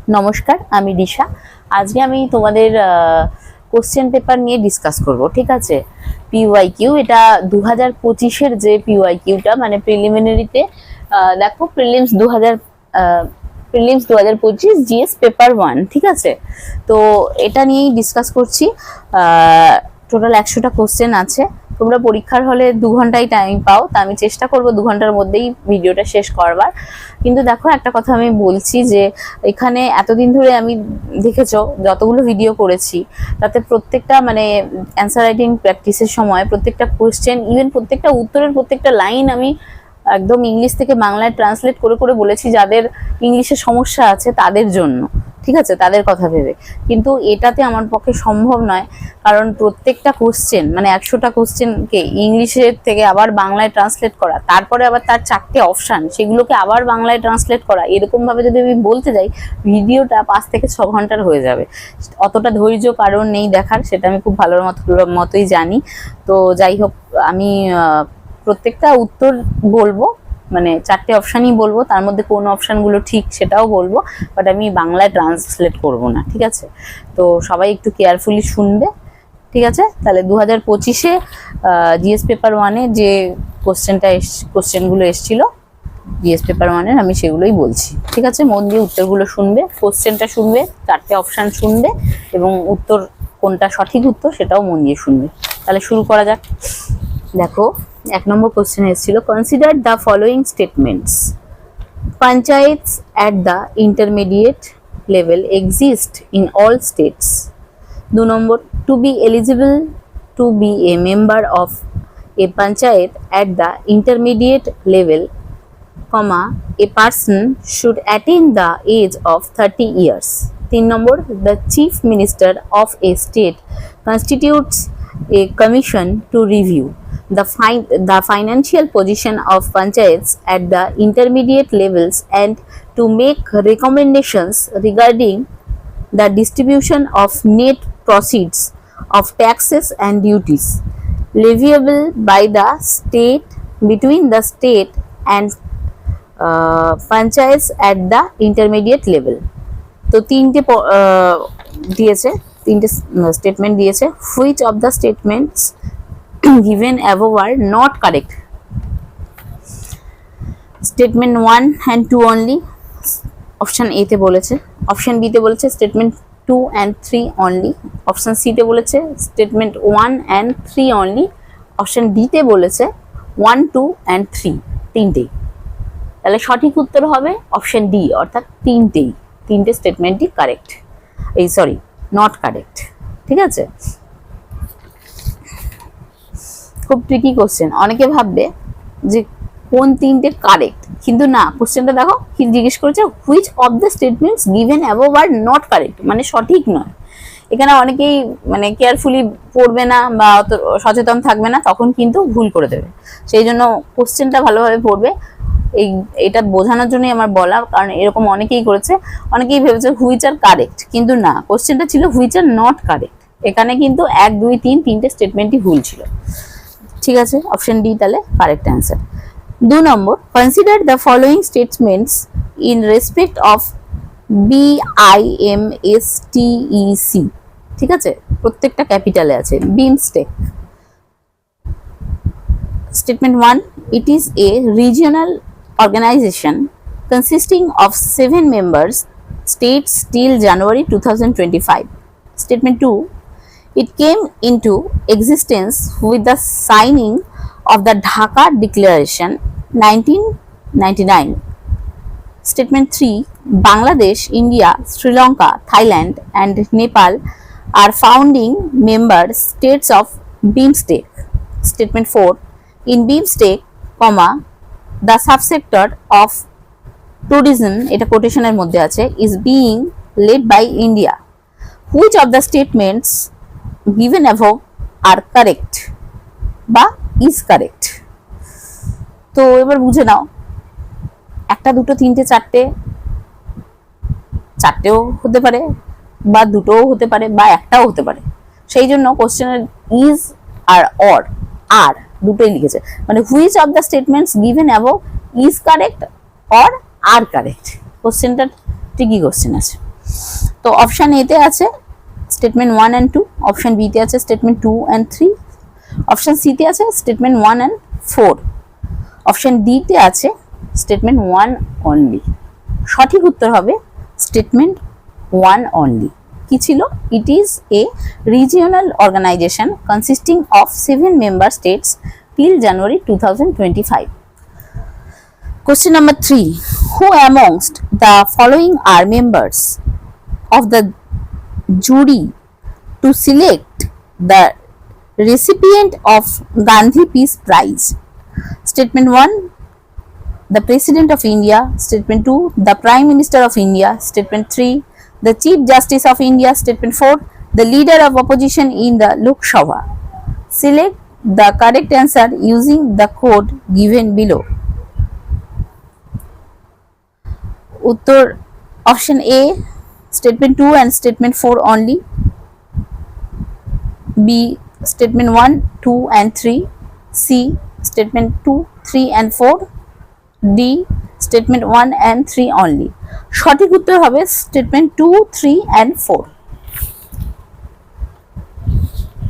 নমস্কার, আমি দিশা। আজকে আমি তোমাদের কোশ্চেন পেপার নিয়ে ডিসকাস করব, ঠিক আছে। পিওয়াইকিউ, এটা 2025-এর যে পিওয়াইকিউটা, মানে প্রিলিমিনারিতে দেখো, প্রিলিমস 2025 জিএস পেপার 1, ঠিক আছে। তো এটা নিয়েই ডিসকাস করছি। টোটাল 100টা কোশ্চেন আছে। তোমরা পরীক্ষার হলে 2 ঘন্টাই টাইম পাও, তা আমি চেষ্টা করব 2 ঘন্টার মধ্যেই ভিডিওটা শেষ করবার। কিন্তু দেখো, একটা কথা আমি বলছি যে এখানে এতদিন ধরে আমি দেখেছো যতগুলো ভিডিও করেছি, তাতে প্রত্যেকটা মানে অ্যান্সার রাইটিং প্র্যাকটিসের সময় প্রত্যেকটা কোশ্চেন, ইভেন প্রত্যেকটা উত্তরের প্রত্যেকটা লাইন আমি একদম ইংলিশ থেকে বাংলায় ট্রান্সলেট করে করে বলেছি, যাদের ইংলিশে সমস্যা আছে তাদের জন্য, ঠিক আছে, তাদের কথা ভেবে। কিন্তু এটাতে আমার পক্ষে সম্ভব নয়, কারণ প্রত্যেকটা কোশ্চেন মানে 100টা কোশ্চেনকে ইংলিশের থেকে আবার বাংলায় ট্রান্সলেট করা, তারপরে আবার তার 4টে অপশান, সেগুলোকে আবার বাংলায় ট্রান্সলেট করা, এরকম ভাবে যদি আমি বলতে যাই, ভিডিওটা 5 থেকে 6 ঘন্টার হয়ে যাবে। অতটা ধৈর্য কারণ নেই দেখার, সেটা আমি খুব ভালো মতোই জানি। তো যাই হোক, আমি প্রত্যেকটা উত্তর বলবো, মানে 4টে অপশানই বলবো, তার মধ্যে কোন অপশানগুলো ঠিক সেটাও বলবো, বাট আমি বাংলায় ট্রান্সলেট করব না, ঠিক আছে। তো সবাই একটু কেয়ারফুলি শুনবে, ঠিক আছে। তাহলে 2025-এ জিএস পেপার 1-এ যে কোশ্চেনগুলো এসেছিল জিএস পেপার 1-এর, আমি সেগুলোই বলছি, ঠিক আছে। মন দিয়ে উত্তরগুলো শুনবে, কোশ্চেনটা শুনবে, 4টে অপশান শুনবে, এবং উত্তর কোনটা সঠিক উত্তর সেটাও মন দিয়ে শুনবে। তাহলে শুরু করা যাক। দেখো, 1 নম্বর কোশ্চেন এসেছিল, consider the following statements. Panchayats at the intermediate level exist in all states. 2 number, to be eligible to be a member of a panchayat at the intermediate level, a person should attain the age of 30 years. 3 number, the chief minister of a state constitutes a commission to review the financial position of panchayats at the intermediate levels and to make recommendations regarding the distribution of net proceeds of taxes and duties leviable by the state between the state and panchayats at the intermediate level. তো তিনটে statement দিয়েছে। Which of the statements given above are not correct? Statement 1 and 2 only, option A তে বলেছে। Option B তে বলেছে statement 2 and 3 only। Option C তে বলেছে statement 1 and 3 only। Option D তে বলেছে 1, 2 and 3, তিনটেই। তাহলে সঠিক উত্তর হবে অপশন ডি, অর্থাৎ তিনটে স্টেটমেন্টই কারেক্ট, নট কারেক্ট, ঠিক আছে। খুব ট্রিকি কোশ্চেন, অনেকে ভাববে যে কোন তিনটে কারেক্ট, কিন্তু না, কোশ্চেনটা দেখো কি জিজ্ঞেস করেছে, which of the statements given above are not correct, মানে সঠিক নয়। এখানে অনেকেই মানে কেয়ারফুলি পড়বে না বা অত সচেতন থাকবে না, তখন কিন্তু ভুল করে দেবে। সেই জন্য কোশ্চেনটা ভালোভাবে পড়বে, এটা বোঝানোর জন্যই আমার বলা, কারণ এরকম অনেকেই করেছে। অনেকেই ভেবেছে হুইচ আর কারেক্ট, কিন্তু না, কোশ্চেনটা ছিল হুইচ আর নট কারেক্ট। এখানে কিন্তু 1, 2, 3 তিনটে স্টেটমেন্টই ভুল ছিল, ঠিক আছে। অপশন ডি তাহলে correct answer. 2 number, consider the following statements in respect of BIMSTEC, ঠিক আছে, প্রত্যেকটা ক্যাপিটালে আছে। BIMSTEC. Statement 1, it is a regional organization consisting of 7 members states till January 2025. Statement 2, it came into existence with the signing of the Dhaka Declaration 1999. Statement 3, Bangladesh, India, Sri Lanka, Thailand and Nepal are founding member states of BIMSTEC. Statement 4, in BIMSTEC, the subsector of tourism, এটা কোটেশনের মধ্যে আছে, is being led by India. Which of the statements given above are correct বা is correct? তো এবার বুঝে নাও, একটা, দুটো, তিনটে, চারটেও হতে পারে, বা দুটোও হতে পারে, বা একটাও হতে পারে। সেই জন্য কোশ্চেনের ইজ আর আর দুটোই লিখেছে, মানে which of the statements given above is correct or are correct. কোশ্চেনটা ঠিকই কোশ্চেন আছে। তো অপশন এ তে আছে স্টেটমেন্ট 1 এন্ড 2, অপশন বি তে আছে স্টেটমেন্ট 2 এন্ড 3, অপশন সি তে আছে স্টেটমেন্ট 1 এন্ড 4, অপশন ডি তে আছে স্টেটমেন্ট 1 অনলি। সঠিক উত্তর হবে স্টেটমেন্ট 1 অনলি। কি ছিল? It is a regional organisation consisting of 7 member states till January 2025. Question number 3. Who amongst the following are members of the jury to select the recipient of Gandhi Peace Prize? Statement 1, the President of India. Statement 2, the Prime Minister of India. Statement 3, the Chief Justice of India. Statement 4, the leader of opposition in the Lok Sabha. Select the correct answer using the code given below. Uttor option A, statement 2 and statement 4 only. B, statement 1, 2 and 3. C, statement 2, 3 and 4. D, statement 1 and 3 only. সঠিক উত্তর হবে statement 2, 3 and 4.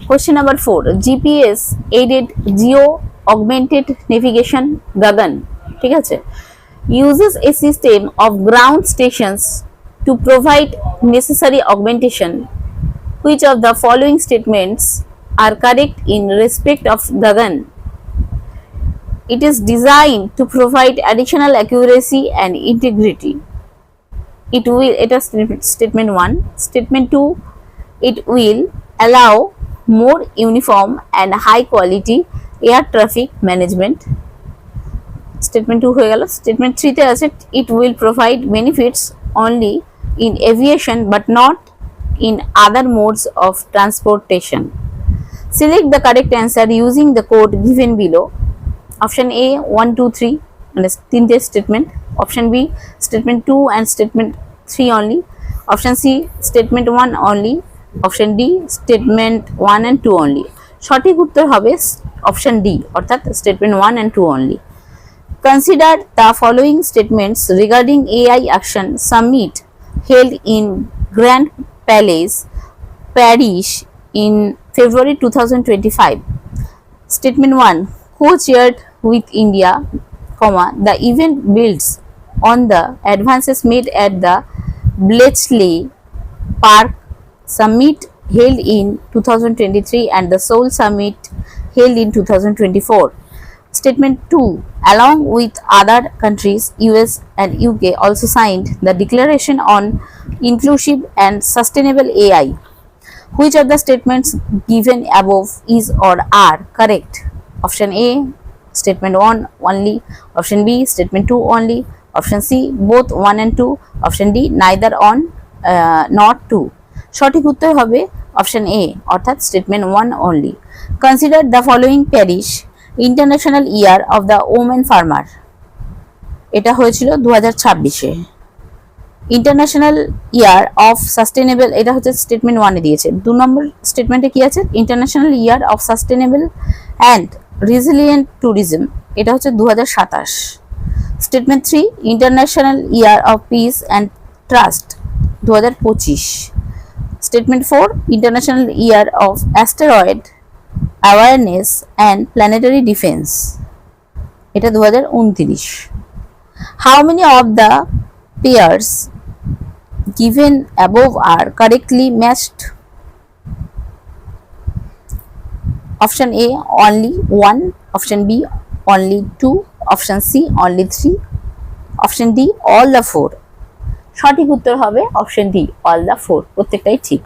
Question number 4. GPS aided geo augmented navigation Gagan, ঠিক আছে, uses a system of ground stations to provide necessary augmentation. Which of the following statements are correct in respect of Gagan? It is designed to provide additional accuracy and integrity. It is statement 1. Statement 2, it will allow more uniform and high quality air traffic management. Statement 2 হয়ে গেল। Statement 3 তে আছে it will provide benefits only in aviation but not in other modes of transportation. Select the correct answer using the code given below. Option A, 1, 2, 3 মানে তিনটে statement, option B statement 2 and statement 3 only, option C statement 1 only, option D statement 1 and 2 only. সঠিক উত্তর হবে option D অর্থাৎ statement 1 and 2 only. Consider the following statements regarding AI Action Summit held in Grand Palace, Paris in February 2025. Statement 1, co-chaired with India, the event builds on the advances made at the Bletchley Park Summit held in 2023 and the Seoul Summit held in 2024. Statement 2, along with other countries, US and UK also signed the Declaration on Inclusive and Sustainable AI. Which of the statements given above is or are correct? Option A, statement 1 only, option B, statement 2 only, option C, both 1 and 2, option D, neither on not 2. সঠিক উত্তর হবে option এ অর্থাৎ statement 1 only. Consider the following Paris International Year of the Women Farmer. এটা হয়েছিল 2026-এ। International year of sustainable, এটা হচ্ছে statement 1 এ দিয়েছে। 2 নম্বর স্টেটমেন্টে কি আছে? International year of sustainable and resilient tourism, এটা হচ্ছে 2027। Statement 3, international year of piece and trust, 2025। Statement 4, international year of asteroid awareness and planetary defence, এটা 2029। How many of the pairs given above are correctly matched? Option A, only 1, option B, only 2, option C, only 3, option D, all the 4. সঠিক উত্তর হবে option D, all the 4, প্রত্যেকটাই ঠিক।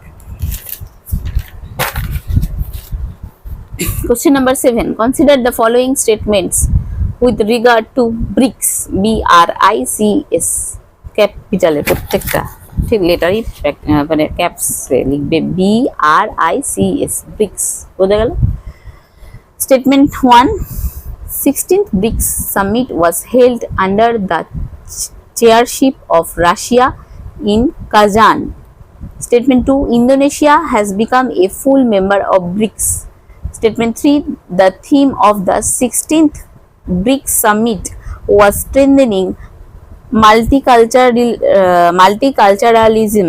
Question number 7. Consider the following statements with regard to BRICS, BRICS, ক্যাপিটালের প্রত্যেকটা ঠিক লেটারই মানে ক্যাপসে লিখবে BRICS, bricks, বোঝা গেল? Statement 1, 16th BRICS summit was held under the chairship of Russia in Kazan. Statement 2, Indonesia has become a full member of BRICS. Statement 3, the theme of the 16th BRICS summit was strengthening multiculturalism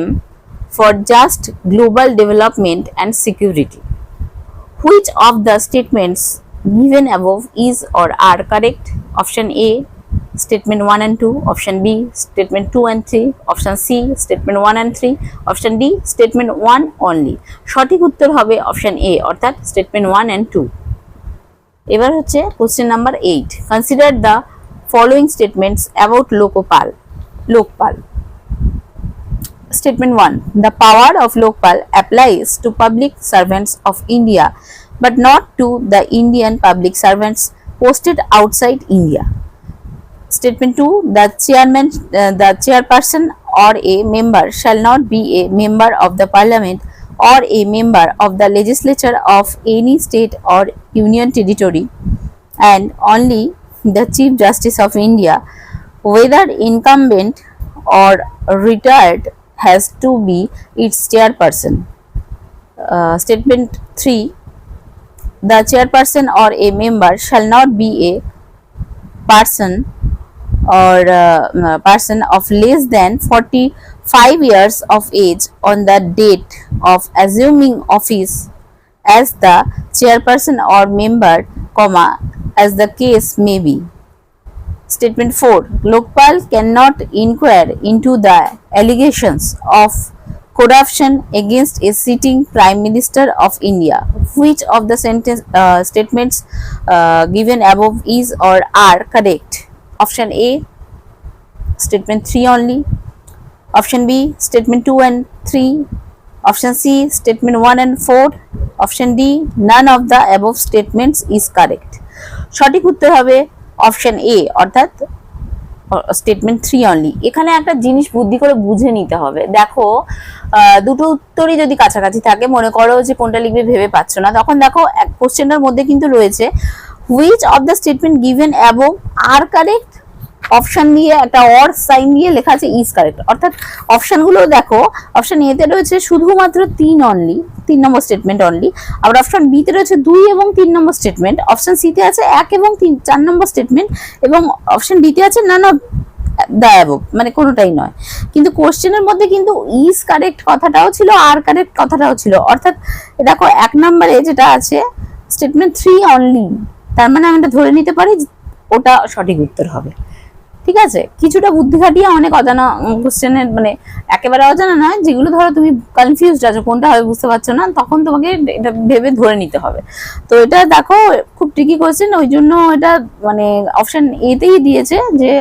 for just global development and security. Which of the statements given above is or are correct? Option A, statement 1 and 2, option B, statement 2 and 3, option C, statement 1 and 3, option D, statement 1 only. সঠিক উত্তর হবে option A অর্থাৎ statement 1 and 2. এবার হচ্ছে question number 8. Consider the following statements about Lokpal. Statement 1. The power of Lokpal applies to public servants of India but not to the Indian public servants posted outside India. Statement 2. The chairperson or a member shall not be a member of the parliament or a member of the legislature of any state or union territory, and only the Chief Justice of India, whether incumbent or retired, has to be its chairperson. Statement 3. The chairperson or a member shall not be a person of less than 45 years of age on the date of assuming office as the chairperson or member, as the case may be. Statement 4. Lokpal cannot inquire into the allegations of corruption against a sitting Prime Minister of India. Which of the statements given above is or are correct? Option A, statement 3 only, option B, statement 2 and 3, option C, statement 1 and 4, option D, none of the above statements is correct. সঠিক উত্তর হবে option A অর্থাৎ statement 3 only. এখানে একটা জিনিস বুদ্ধি করে বুঝে নিতে হবে। দেখো দুটো উত্তরই যদি কাছাকাছি থাকে, মনে করো যে কোনটা লিখবে ভেবে পাচ্ছ না, তখন দেখো কোশ্চেনটার মধ্যে কিন্তু রয়েছে which of the statement given above are correct, option দিয়ে একটা অর সাইন দিয়ে লেখা আছে ইজ কারেক্ট, অর্থাৎ অপশনগুলো দেখো, অপশন এ তে রয়েছে শুধুমাত্র 3 নম্বর স্টেটমেন্ট অনলি, আবার অপশন বি তে রয়েছে 2 এবং 3 নম্বর স্টেটমেন্ট, অপশন সি তে আছে 1 এবং 4 নম্বর স্টেটমেন্ট, এবং অপশন ডি তে আছে নান অফ দ্য অ্যাবভ, মানে কোনোটাই নয়। কিন্তু কোশ্চেনের মধ্যে কিন্তু ইজ কারেক্ট কথাটাও ছিল, আর কারেক্ট কথাটাও ছিল, অর্থাৎ দেখো 1 নম্বরে যেটা আছে স্টেটমেন্ট 3 অনলি, তার মানে আমি এটা ধরে নিতে পারি ওটা সঠিক উত্তর হবে। ঠিক আছে, কিছুটা বুদ্ধি খাটিয়ে অনেক অজানা কোশ্চেনের, মানে একেবারে অজানা নয়, যেগুলো ধরো তুমি কনফিউজড আছো কোনটা হবে বুঝতে পারছো না, তখন তোমাকে এটা ভেবে ধরে নিতে হবে। তো এটা দেখো খুব ট্রিকি কোশ্চেন, ওই জন্য এটা মানে অপশন এতেই দিয়েছে যে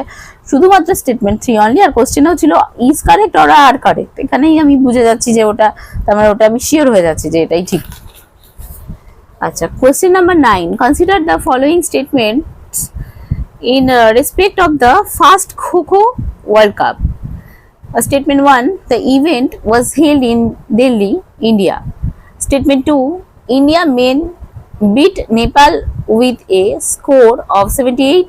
শুধুমাত্র স্টেটমেন্ট 3 অনলি, আর কোশ্চেনও ছিল is correct or are correct, এখানেই আমি বুঝে যাচ্ছি যে ওটা, তার মানে ওটা আমি শিওর হয়ে যাচ্ছি যে এটাই ঠিক। আচ্ছা, question number 9. Consider the following statements in respect of the first Kho-Kho World Cup. Statement 1. The event was held in Delhi, India. Statement 2. India men beat Nepal with a score of 78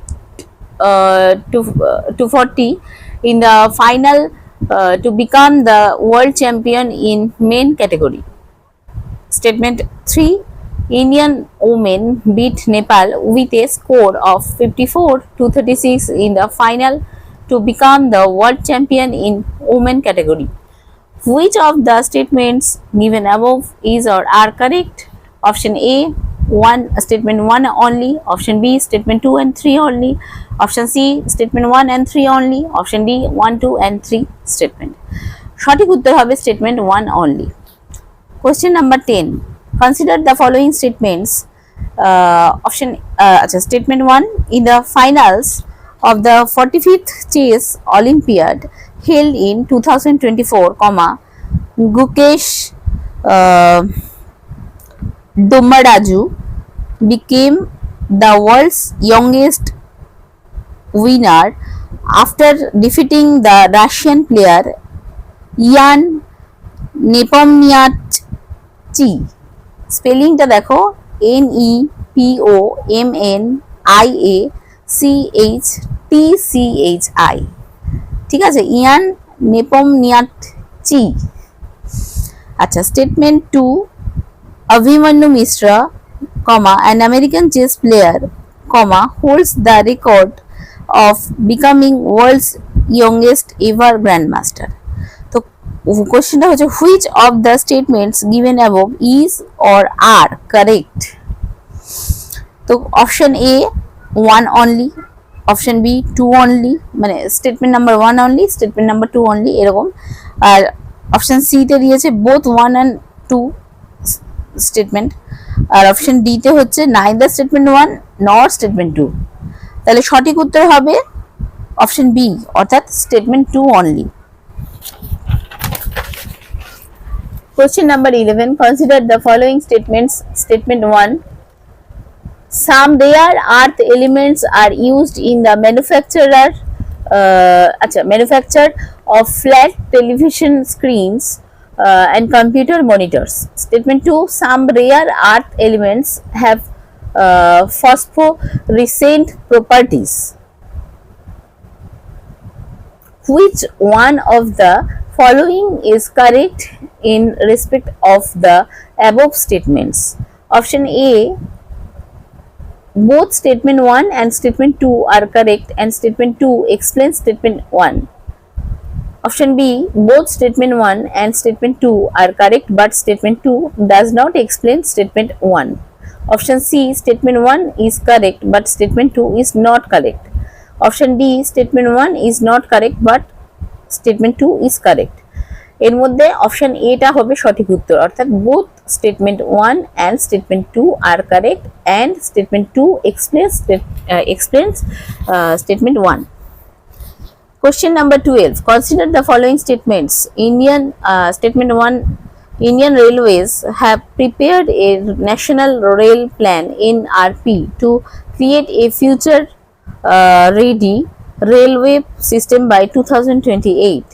to 40 in the final to become the world champion in men category. Statement 3. Indian women beat Nepal with a score of 54 to 36 in the final to become the world champion in women category. Which of the statements given above is or are correct? Option A, statement 1 only, option B, statement 2 and 3 only, option C, statement 1 and 3 only, option D, 1, 2 and 3 statement. সঠিক উত্তর হবে statement 1 only. Question number 10. Consider the following statements. Statement 1. In the finals of the 45th Chess Olympiad held in 2024, Gukesh Dommaraju became the world's youngest winner after defeating the Russian player Ian Nepomniachtchi. স্পেলিংটা দেখো NEPOMNIACHTCHI, ঠিক আছে, ইয়ান নেপোমনিয়াটচি। আচ্ছা, statement 2. Abhimanyu Mishra, an American chess player, holds the record of becoming world's youngest ever grandmaster. তো কোশ্চেনটা হচ্ছে which of the statements given above is or are correct. তো option A 1 only, option B 2 only, মানে statement number 1 only, statement number 2 only এরকম। আর option C তে দিয়েছে both 1 and 2 statement. আর অপশন ডি তে হচ্ছে নাইদার স্টেটমেন্ট 1 নর স্টেটমেন্ট 2। তাহলে সঠিক উত্তর হবে অপশন বি অর্থাৎ statement 2 only. Question number 11. Consider the following statements. Statement 1. Some rare earth elements are used in the manufacture of flat television screens and computer monitors. Statement 2. Some rare earth elements have phosphorescent properties. Which one of the following is correct in respect of the above statements? Option A, both statement 1 and statement 2 are correct and statement 2 explains statement 1. Option B, both statement 1 and statement 2 are correct but statement 2 does not explain statement 1. Option C, statement 1 is correct but statement 2 is not correct. Option D, statement 1 is not correct but statement 2 is correct. এর মধ্যে option A টা হবে সঠিক উত্তর, অর্থাৎ both statement 1 and statement 2 are correct and statement 2 explains statement 1. Question number 12. Consider the following statements. Statement 1. Indian Railways have prepared a national rail plan NRP to create a future ready railway system by 2028.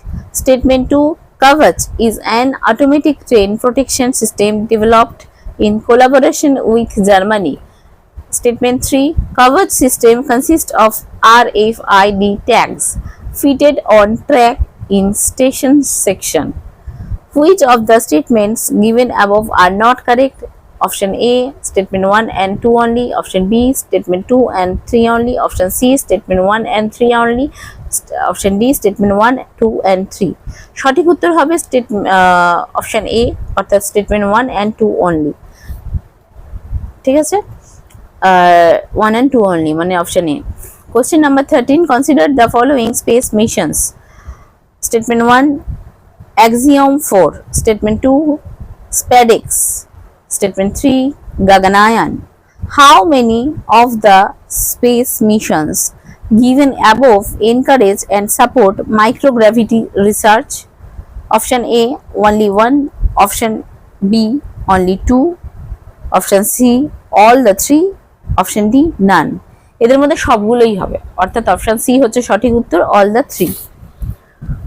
Statement 2. Kavach is an automatic train protection system developed in collaboration with Germany. Statement 3. Kavach system consists of RFID tags fitted on track in station section. Which of the statements given above are not correct? Option A, statement 1 and 2 only. Option B, statement 2 and 3 only. Option C, statement 1 and 3 only. Option D, statement 1, 2 and 3. সঠিক উত্তর হবে option এ অর্থাৎ statement 1 and 2 only। ঠিক আছে, 1 and 2 only মানে option A. Question number 13. Consider the following space missions. Statement 1, Axiom 4. Statement 2, SpaceX. Statement 3, Gaganyaan. How many of the space missions given above encourage and support microgravity research? Option A, only 1. Option B, only 2. Option C, all the 3. Option D, none. এদের মধ্যে সবগুলোই হবে, অর্থাৎ option C হচ্ছে সঠিক উত্তর, all the 3.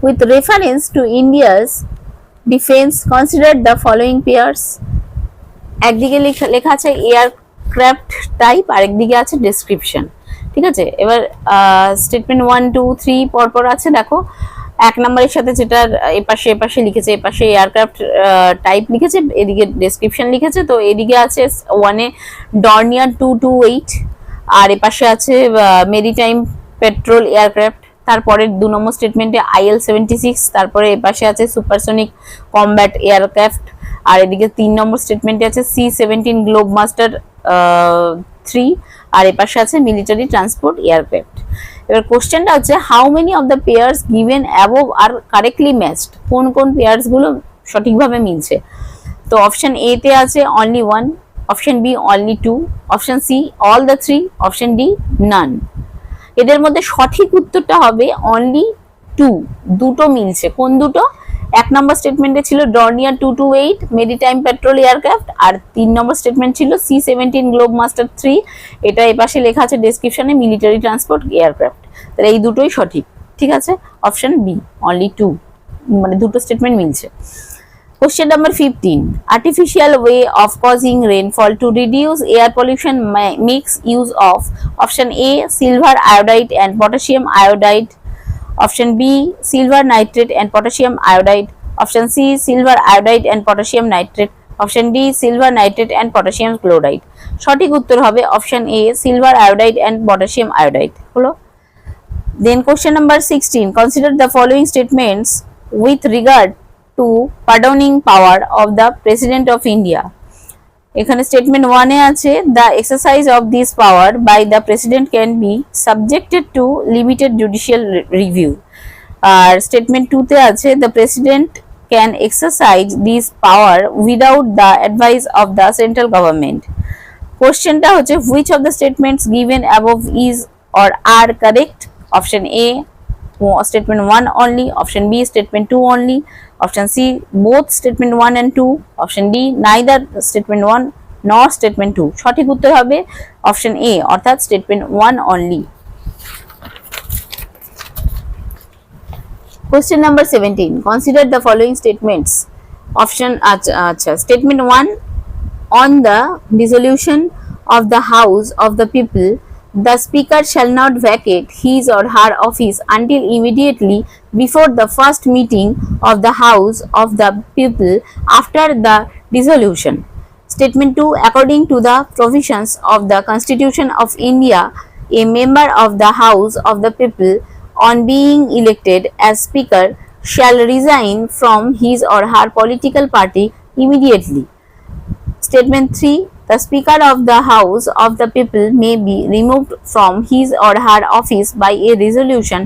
With reference to India's defense, consider the following pairs. একদিকে লেখা আছে এয়ারক্রাফট টাইপ, আরেকদিকে আছে ডেসক্রিপশন। ঠিক আছে, এবার স্টেটমেন্ট 1, 2, 3 পরপর আছে। দেখো, এক নম্বরের সাথে যেটা এপাশে লিখেছে, এপাশে এয়ারক্রাফট টাইপ লিখেছে, এদিকে ডেসক্রিপশন লিখেছে। তো এদিকে আছে 1 এ ডর্নিয়ার 228, আর এপাশে আছে মেরিটাইম পেট্রোল এয়ারক্রাফট। তারপরে 2 নম্বর স্টেটমেন্টে IL-76, তারপরে এপাশে আছে সুপারসনিক কমব্যাট এয়ারক্রাফট, আর এদিকে 3 নম্বর স্টেটমেন্টে আছে C-17 গ্লোবমাস্টার 3, আর এপাশে আছে মিলিটারি ট্রান্সপোর্ট এয়ারক্রাফট। এবার কোশ্চেনটা হচ্ছে how many of the pairs given above are correctly matched, কোন কোন পেয়ার্স গুলো সঠিকভাবে মিলছে। তো অপশন এ তে আছে only 1, option B only 2, option C all the 3, option D none. এদের মধ্যে সঠিক উত্তরটা হবে অনলি 2, দুটো মিলছে। কোন দুটো? এক নম্বর স্টেটমেন্টে ছিল ডর্নিয়ার 228 মেরিটাইম পেট্রোল এয়ারক্রাফট, আর 3 নম্বর স্টেটমেন্ট ছিল C-17 গ্লোবমাস্টার 3, এটা এপাশে লেখা আছে ডেসক্রিপশনে মিলিটারি ট্রান্সপোর্ট এয়ারক্রাফট। তাহলে এই দুটোই সঠিক। ঠিক আছে, অপশন বি অনলি 2, মানে দুটো স্টেটমেন্ট মিলছে। Question number 15. Artificial way of causing rainfall to reduce air pollution makes use of option A, silver iodide and potassium iodide. Option B, silver nitrate and potassium iodide. Option C, silver iodide and potassium nitrate. Option D, silver nitrate and potassium chloride. সঠিক উত্তর হবে option A, silver iodide and potassium iodide হলো। Then question number 16. Consider the following statements with regard to pardoning power of the President of India. এখানে statement 1 এ আছে the exercise of this power by the president can be subjected to limited judicial review. আর statement 2 তে আছে the president can exercise this power without the advice of the central government. কোশ্চেনটা হচ্ছে which of the statements given above is or are correct? Option A statement 1 only, option B statement 2 only, option C both statement 1 and 2, option D neither statement 1 nor statement 2. সঠিক উত্তর হবে option A অর্থাৎ statement 1 only. Question number 17. Consider the following statements. Option statement 1 on the dissolution of the House of the People, the Speaker shall not vacate his or her office until immediately before the first meeting of the House of the People after the dissolution. Statement 2. According to the provisions of the Constitution of India, a member of the House of the People, on being elected as Speaker, shall resign from his or her political party immediately. Statement 3. The Speaker of the House of the People may be removed from his or her office by a resolution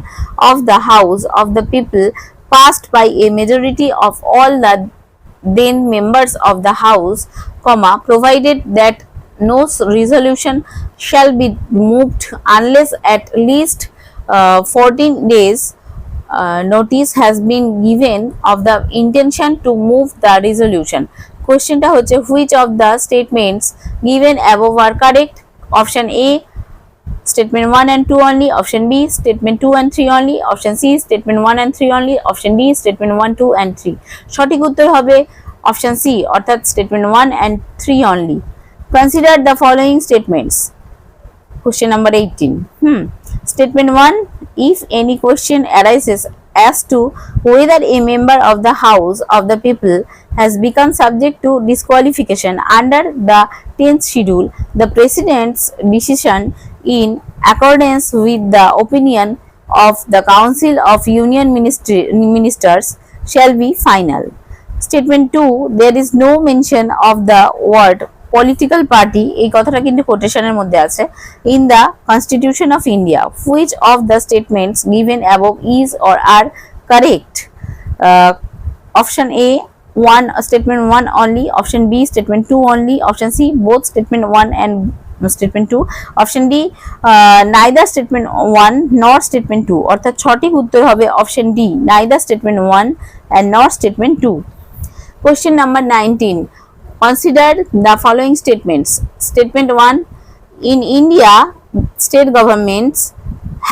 of the House of the People passed by a majority of all the then members of the House, provided that no resolution shall be moved unless at least 14 days notice has been given of the intention to move the resolution. কোশ্চেনটা হচ্ছে which of the statements given above are correct? Option A statement 1 and 2 only, option B statement 2 and 3 only, option C statement 1 and 3 only, option D statement 1, 2 and 3. সঠিক উত্তর হবে option C অর্থাৎ statement 1 and 3 only. Consider the following statements. Question number 18. Statement 1. If any question arises as to whether a member of the House of the People has become subject to disqualification under the 10th schedule, the President's decision in accordance with the opinion of the Council of Union Ministers shall be final. Statement 2. There is no mention of the word political party, এই কথাটা কিন্তু কোটেশনের মধ্যে আছে, in the Constitution of India. Which of the statements given above is or are correct? Option A 1 statement 1 only, option B statement 2 only, option C both statement 1 and statement 2, option D neither statement 1 nor statement 2 অর্থাৎ সঠিক উত্তর হবে option D neither statement 1 and nor statement 2. Question number 19. Consider the following statements. Statement 1. In India, state governments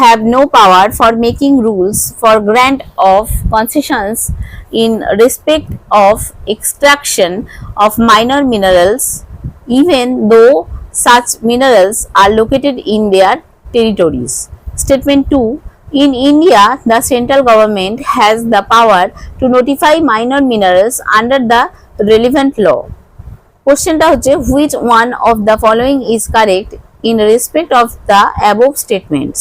have no power for making rules for grant of concessions in respect of extraction of minor minerals, even though such minerals are located in their territories. Statement 2. In India, the central government has the power to notify minor minerals under the relevant law. কোশ্চেনটা হচ্ছে which one of the following is correct in respect of the above statements?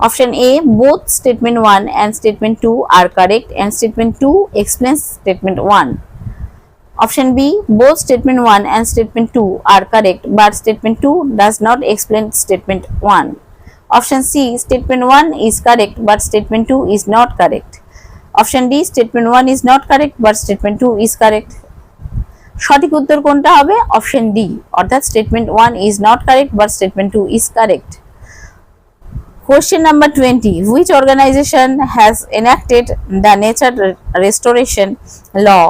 Option A both statement 1 and statement 2 are correct and statement 2 explains statement 1. Option B both statement 1 and statement 2 are correct but statement 2 does not explain statement 1. Option C statement 1 is correct but statement 2 is not correct. Option D statement 1 is not correct but statement 2 is correct. সঠিক উত্তর কোনটা হবে? Option D অর্থাৎ statement 1 is not correct but statement 2 is correct. Question number 20. Which organization has enacted the Nature Restoration Law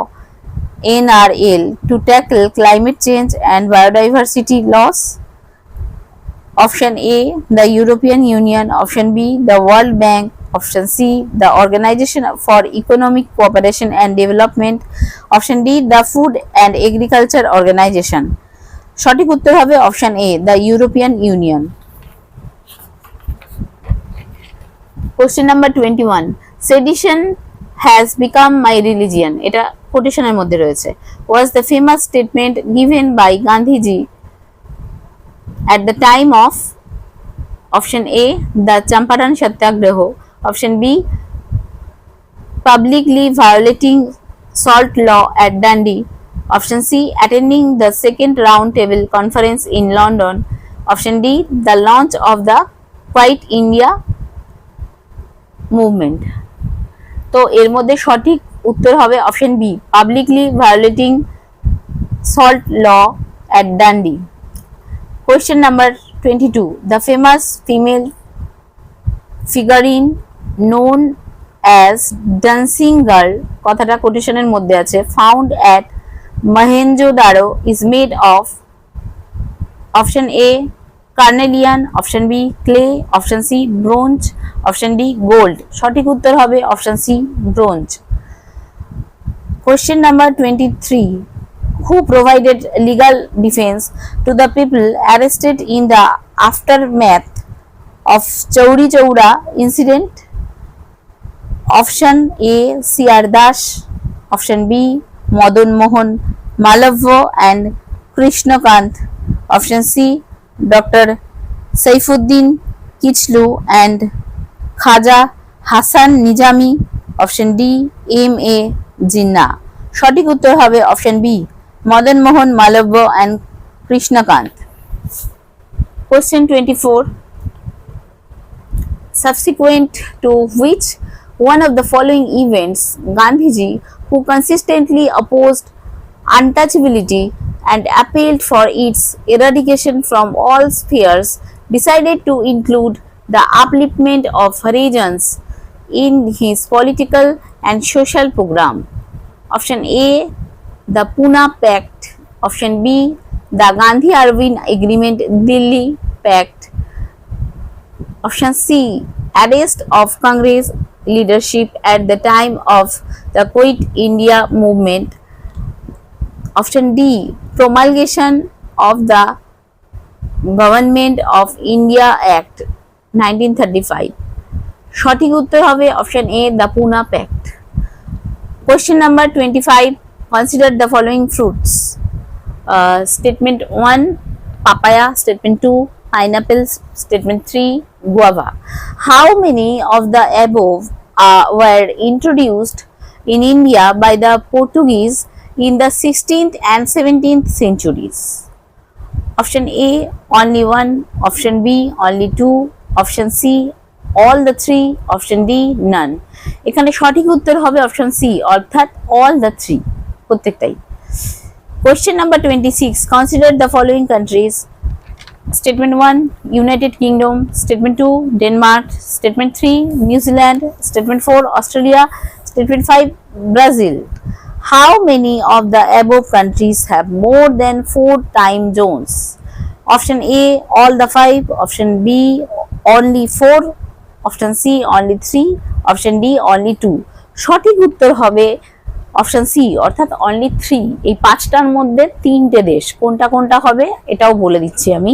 NRL to tackle climate change and biodiversity loss? Option A the European Union, option B the World Bank, option C the Organization for Economic Cooperation and Development, option D the Food and Agriculture Organization. সঠিক উত্তর হবে option A the European Union. Question number 21. Sedition has become my religion. এটা কোটেশনের মধ্যে রয়েছে. Was the famous statement given by Gandhiji at the time of option A the Champaran Satyagraha, option B publicly violating salt law at Dundee. Option C, attending the second round table conference in London. Option D, the launch of the Quiet India movement. তো এর মধ্যে সঠিক উত্তর হবে option B, publicly violating salt law at Dundee. Question number 22. The famous female figurine known as dancing girl কথাটা কোটেশনের মধ্যে আছে found at Mohenjo-daro is made of option A carnelian, option B clay, option C bronze, option D gold. সঠিক উত্তর হবে option C bronze. Question number 23. Who provided legal defense to the people arrested in the aftermath of Chauri Chaura incident? Option A C.R. Das, option B Madan Mohan Mallavya and Krishnakant, option C Dr. Saifuddin Kichlu and Khaja Hassan Nizami, option D M.A. Jinnah. সঠিক উত্তর হবে option B, Madan Mohan Malaviya and Krishnakant. Question 24. Subsequent to which one of the following events Gandhiji, who consistently opposed untouchability and appealed for its eradication from all spheres, decided to include the upliftment of Harijans in his political and social program? Option A, the Pune Pact. Option B, the Gandhi-Irvine Agreement Delhi Pact. Option C, arrest of Congress leadership at the time of the Quit India movement. Option D, promulgation of the Government of India Act 1935. সঠিক উত্তর হবে option A, the Pune Pact. Question number 25. Consider the following fruits. Statement 1 papaya, statement 2 pineapple, statement 3 guava. How many of the above were introduced in India by the Portuguese in the 16th and 17th centuries? Option A only 1, option B only 2, option C all the 3, option D none. এখানে সঠিক উত্তর হবে option C, অর্থাৎ all the 3 প্রত্যেকটাই. Question number 26. Consider the following countries. Statement 1 United Kingdom, statement 2 Denmark, statement 3 New Zealand, statement 4 Australia, statement 5 Brazil. How many of the above countries have more than 4 time zones? Option A all the 5, option B only 4, option C only 3, option D only 2. সঠিক উত্তর হবে option C, অর্থাৎ only 3. এই পাঁচটার মধ্যে তিনটে দেশ কোনটা কোনটা হবে এটাও বলে দিচ্ছি আমি।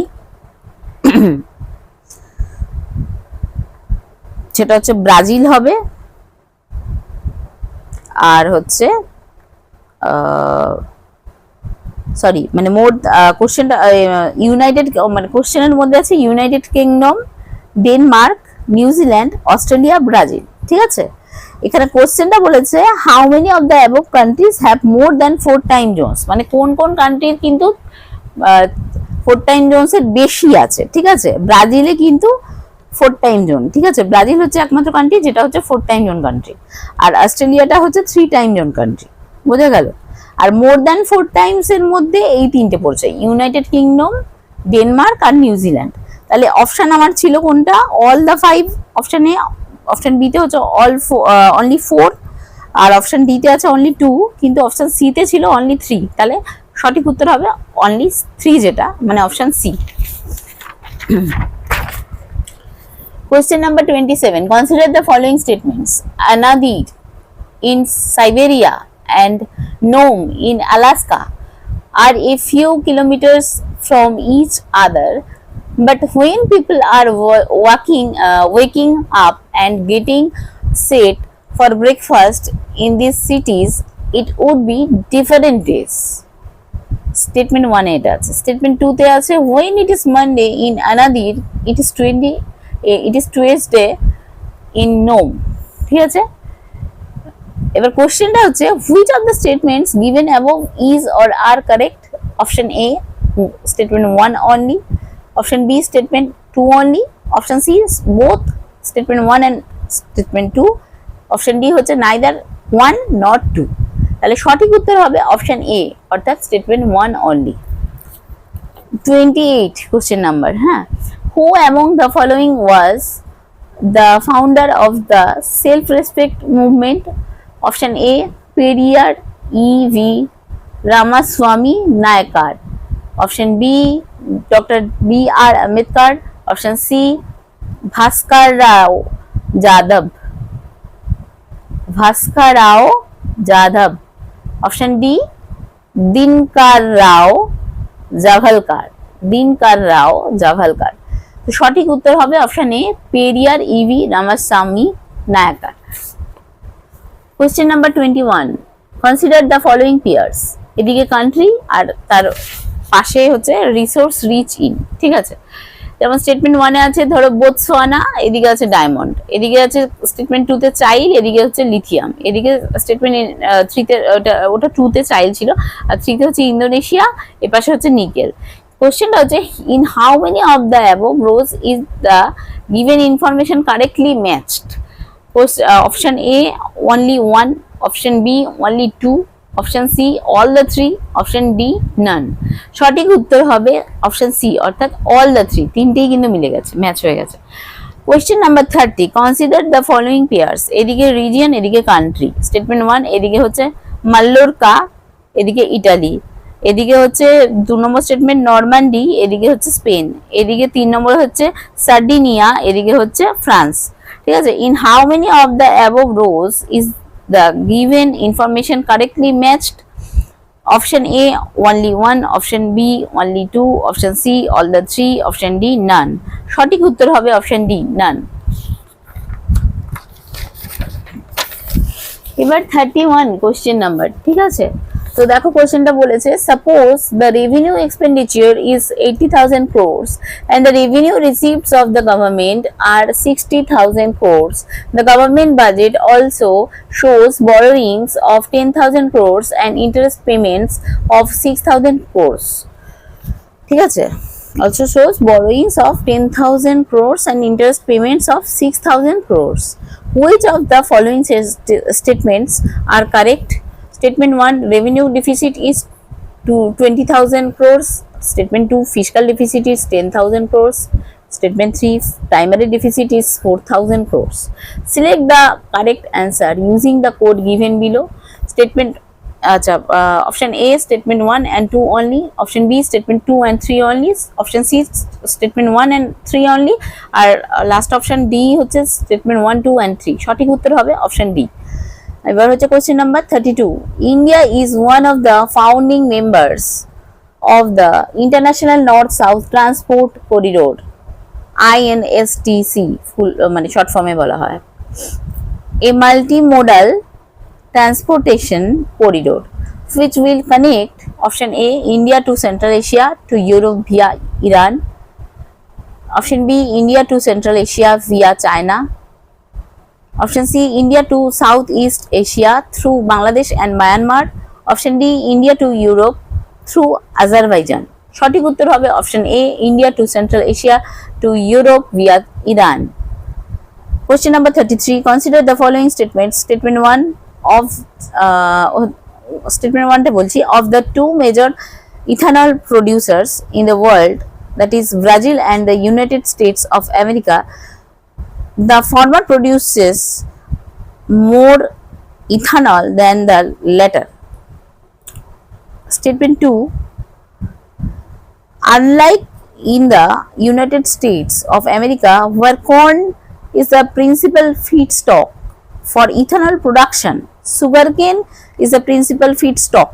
সেটা হচ্ছে ব্রাজিল হবে, আর হচ্ছে সরি মানে মোট কোশ্চেনটা ইউনাইটেড মানে কোশ্চেনের মধ্যে আছে United Kingdom, Denmark, New Zealand, Australia, Brazil. ঠিক আছে, এখানে কোশ্চেনটা বলেছে how many of the above countries have more than 4 time Jones, মানে কোন কোন কান্ট্রির কিন্তু 4 টাইম জোনস এর বেশি আছে। ঠিক আছে, ব্রাজিলে কিন্তু 4 টাইম জোন। ঠিক আছে, ব্রাজিল হচ্ছে একমাত্র কান্ট্রি যেটা হচ্ছে 4 টাইম জোন কান্ট্রি, আর অস্ট্রেলিয়াটা হচ্ছে 3 টাইম জোন কান্ট্রি। বোঝা গেল? আর মোর দ্যান 4 টাইমস এর মধ্যে এই তিনটে পড়ছে, ইউনাইটেড কিংডম, ডেনমার্ক আর নিউজিল্যান্ড। তাহলে অপশন আমার ছিল কোনটা, all the 5 option A, option B তে হচ্ছে অনলি 4, আর অপশন ডি তে আছে অনলি 2, কিন্তু অপশন সি তে ছিল অনলি 3। তাহলে সঠিক উত্তর হবে অনলি 3, যেটা মানে option C. Question number 27. Consider the following statements. Anadir in Siberia and Nome in Alaska are a few kilometers from each other, but when people are waking up and getting set for breakfast in these cities, it would be different days. Statement 1 এটা আছে। Statement 2 তে আছে when it is Monday in Anadir, it is Tuesday in Nome। ঠিক আছে, এবার কোশ্চেনটা হচ্ছে which of the statements given above is or are correct? Option A statement 1 only, option B statement 2 only, option C is both statement 1 and statement 2, option D হচ্ছে neither 1 nor 2। তাহলে সঠিক উত্তর হবে অপশন এ অর্থাৎ স্টেটমেন্ট 1 only। 28 question number, হ্যাঁ, who among the following was the founder of the self-respect movement? Option A Periyar E.V. Ramaswamy Nayakar, option B Dr. B.R. Ambedkar, option C Bhaskar Rao Jadhav, option D Dinkar Rao Javalkar। তো সঠিক উত্তর হবে option A Periyar E V Ramaswamy Naicker. Question number 21, consider the following pairs. এদিকে country আর তার পাশে হচ্ছে resource rich in, ঠিক আছে। যেমন স্টেটমেন্ট 1 এ আছে ধরো বোতসোয়ানা, এদিকে আছে ডায়মন্ড, এদিকে আছে স্টেটমেন্ট 2 তে চাইল, এদিকে হচ্ছে লিথিয়াম, এদিকে স্টেটমেন্ট 3 তে ওটা 2 তে চাইল ছিল, আর 3 তে হচ্ছে ইন্দোনেশিয়া, এপাশে হচ্ছে নিকেল। কোশ্চেনটা হচ্ছে in how many of the above rows is the given information correctly matched? Option A only 1, option B only 2, option C all the 3, option D none. সঠিক উত্তর হবে অপশন সি অর্থাৎ অল দ্য 3, তিনটেই কিন্তু মিলে গেছে, ম্যাচ হয়ে গেছে। Question number 30, consider the following pairs. এদিকে রিজিয়ন, এদিকে কান্ট্রি। স্টেটমেন্ট 1 এদিকে হচ্ছে মাল্লোরকা, এদিকে ইটালি, এদিকে হচ্ছে 2 নম্বর স্টেটমেন্ট নরমান্ডি, এদিকে হচ্ছে স্পেন, এদিকে 3 নম্বর হচ্ছে সার্ডিনিয়া, এদিকে হচ্ছে ফ্রান্স, ঠিক আছে। In how many of the above rows is the given information correctly matched? Option A only 1, option B only 2, option C all the 3, option D none। সঠিক উত্তর হবে অপশন ডি none। এবার 31 question number, ঠিক আছে। তো দেখো কোশ্চেনটা বলেছে suppose the revenue expenditure is 80,000 crores and the revenue receipts of the government are 60,000 crores. The government budget also shows borrowings of 10,000 crores and interest payments of 6,000 crores, ঠিক আছে। Also shows borrowings of 10,000 crores and interest payments of 6,000 crores. Which of the following statements are correct? Statement 1 revenue deficit is to 20,000 crores, statement 2 fiscal deficit is 10,000 crores, statement 3 primary deficit is 4,000 crores। Select the correct answer using the code given below। Statement option A statement 1 and 2 only, option B statement 2 and 3 only, option C statement 1 and 3 only, আর last option D হচ্ছে statement 1 2 and 3। সঠিক উত্তর হবে option D. এবার হচ্ছে question number 32, India is one of the founding members of the international north south transport corridor, INSTC full মানে short ফর্মে বলা হয়। A multimodal transportation corridor which will connect option A India to Central Asia to Europe via Iran, option B India to Central Asia via China, option C India to Southeast Asia through Bangladesh and Myanmar, option D India to Europe through Azerbaijan। সঠিক উত্তর হবে option A India to Central Asia to Europe via Iran। Question number 33, consider the following statements। Statement 1 of statement 1 টা বলছি of the two major ethanol producers in the world, that is Brazil and the United States of America, the former produces more ethanol than the latter। Statement 2, unlike in the United States of America where corn is the principal feedstock for ethanol production, sugarcane is the principal feedstock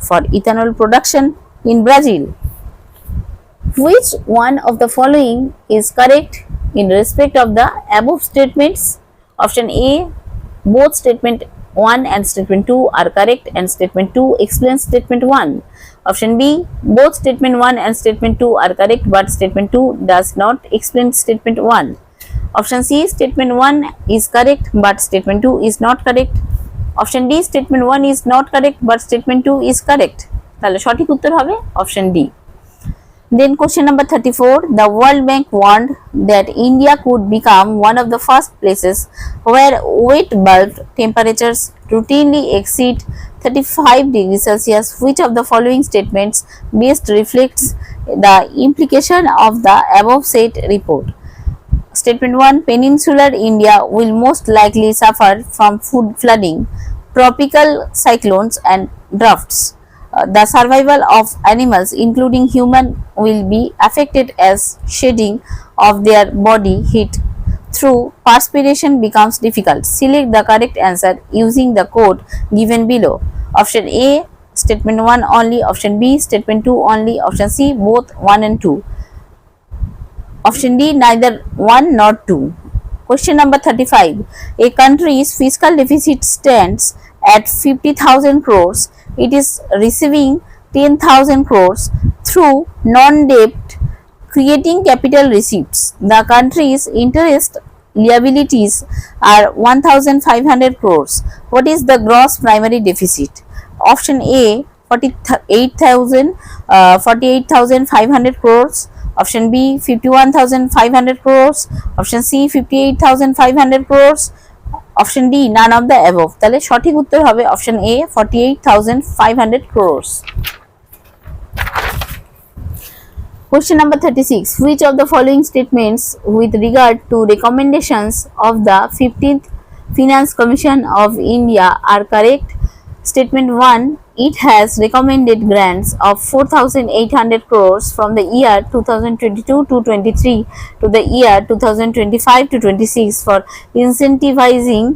for ethanol production in Brazil। Which one of the following is correct in respect of the above statements? Option A both statement 1 and statement 2 are correct and statement 2 explains statement 1, option B both statement 1 and statement 2 are correct but statement 2 does not explain statement 1, option C statement 1 is correct but statement 2 is not correct, option D statement 1 is not correct but statement 2 is correct. তাহলে সঠিক উত্তর হবে option D. Then question number 34, the World Bank warned that India could become one of the first places where wet bulb temperatures routinely exceed 35 degrees Celsius. Which of the following statements best reflects the implication of the above said report? Statement 1, peninsular India will most likely suffer from flooding, tropical cyclones and droughts. The survival of animals including human will be affected as shedding of their body heat through perspiration becomes difficult. Select the correct answer using the code given below. Option A statement 1 only, option B statement 2 only, option C both 1 and 2, option D neither 1 nor 2. Question number 35, a country's fiscal deficit stands at 50,000 crores. It is receiving 10,000 crores through non-debt, creating capital receipts. The country's interest liabilities are 1,500 crores. What is the gross primary deficit? Option A 48,500 crores, option B 51,500 crores, option C 58,500 crores, option D none of the above. তাহলে সঠিক উত্তর হবে option A 48,500 crores. Question number 36, which of the following statements with regard to recommendations of the 15th Finance Commission of India are correct? Statement 1, it has recommended grants of 4,800 crores from the year 2022 to 23 to the year 2025 to 26 for incentivizing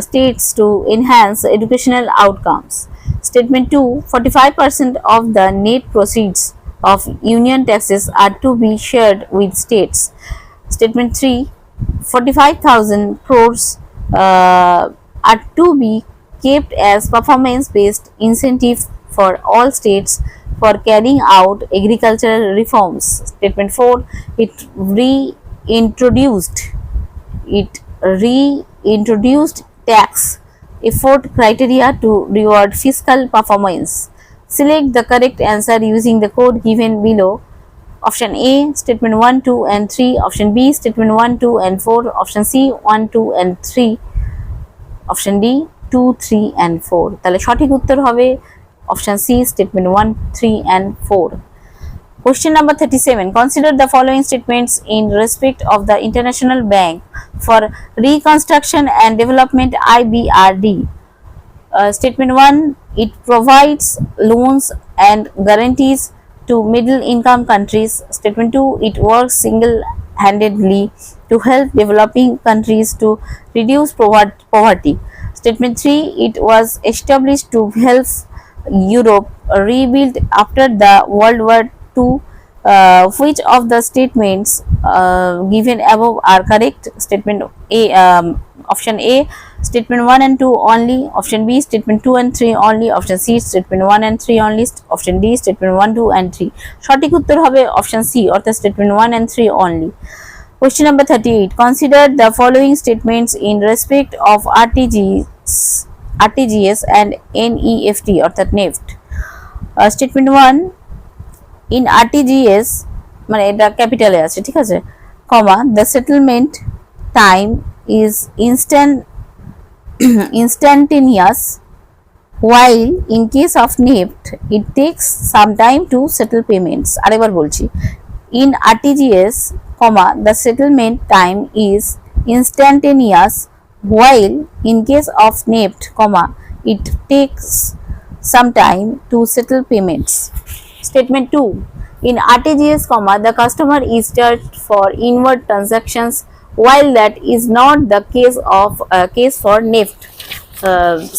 states to enhance educational outcomes. Statement 2, 45% of the net proceeds of union taxes are to be shared with states. Statement 3, 45,000 crores are to be kept as performance-based incentive for all states for carrying out agricultural reforms. Statement 4, it reintroduced tax effort criteria to reward fiscal performance. Select the correct answer using the code given below. Option A statement 1, 2 and 3, option B statement 1, 2 and 4, option C 1, 2 and 3, option D 2, 3 and 4. তাহলে সঠিক উত্তর হবে option C statement 1, 3 and 4. Question number 37, consider the following statements in respect of the International Bank for Reconstruction and Development IBRD. Statement 1, it provides loans and guarantees to middle income countries. Statement 2, it works single-handedly to help developing countries to reduce poverty. Statement 3, it was established to help Europe rebuild after the World War II. Which of the statements given above are correct? Statement A, option A statement 1 and 2 only, option B statement 2 and 3 only, option C statement 1 and 3 only, option D statement 1, 2 and 3. সঠিক উত্তর হবে option C অর্থাৎ statement 1 and 3 only. Question number 38, consider the following statements in respect of RTGS and NEFT অর্থাৎ NEFT. Statement 1, in RTGS মানে এটা ক্যাপিটালে আছে, ঠিক আছে, কমা, the settlement time is instantaneous, while in case of NEFT it takes some time to settle payments. আরেকবার বলছি, in RTGS, the settlement time is instantaneous, while in case of NEFT, it takes some time to settle payments. Statement 2, in RTGS, the customer is charged for inward transactions, while that is not the case for NEFT.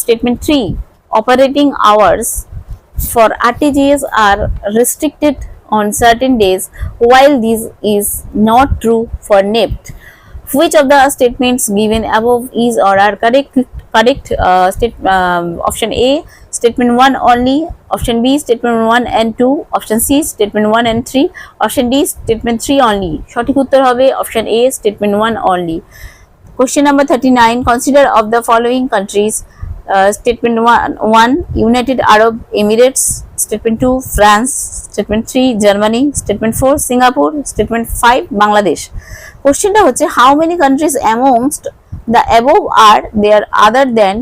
Statement 3, operating hours for RTGS are restricted on certain days, while this is not true for NEFT. Which of the statements given above is or are correct? Option A statement 1 only, option B statement 1 and 2, option C statement 1 and 3, option D statement 3 only. সঠিক উত্তর হবে option A statement 1 only. Question number 39, consider of the following countries Statement 1 United Arab Emirates, Statement 2 France, Statement 3 Germany, Statement 4 Singapore, Statement 5 Bangladesh. কোশ্চেনটা হচ্ছে how many countries amongst the above are there other than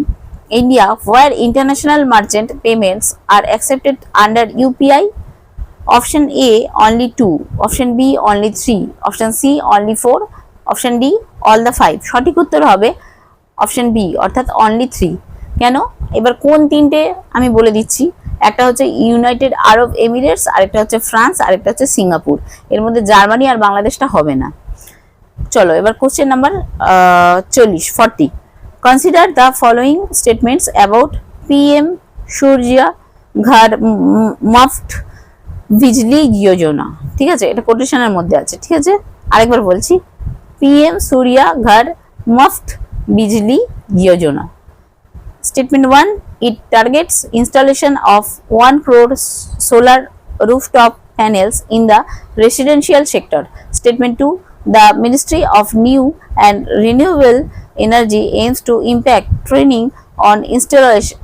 India where international merchant payments are accepted under UPI? Option A only 2, option B only 3, option C only 4, option D all the 5. সঠিক উত্তর হবে option B অর্থাৎ only 3। কেন, এবার কোন তিনটে আমি বলে দিচ্ছি। একটা হচ্ছে ইউনাইটেড আরব এমিরেটস, আরেকটা হচ্ছে ফ্রান্স, আরেকটা হচ্ছে সিঙ্গাপুর। এর মধ্যে জার্মানি আর বাংলাদেশটা হবে না। চলো এবার question number 40 consider the following statements about PM Surya Ghar Muft বিজলি যোজনা। ঠিক আছে, এটা কোটেশনের মধ্যে আছে। ঠিক আছে, আরেকবার বলছি, PM Surya Ghar Muft Bijli Yojana. Statement 1 it targets installation of 1 crore solar rooftop panels in the residential sector. Statement 2 the Ministry of New and Renewable Energy aims to impact training on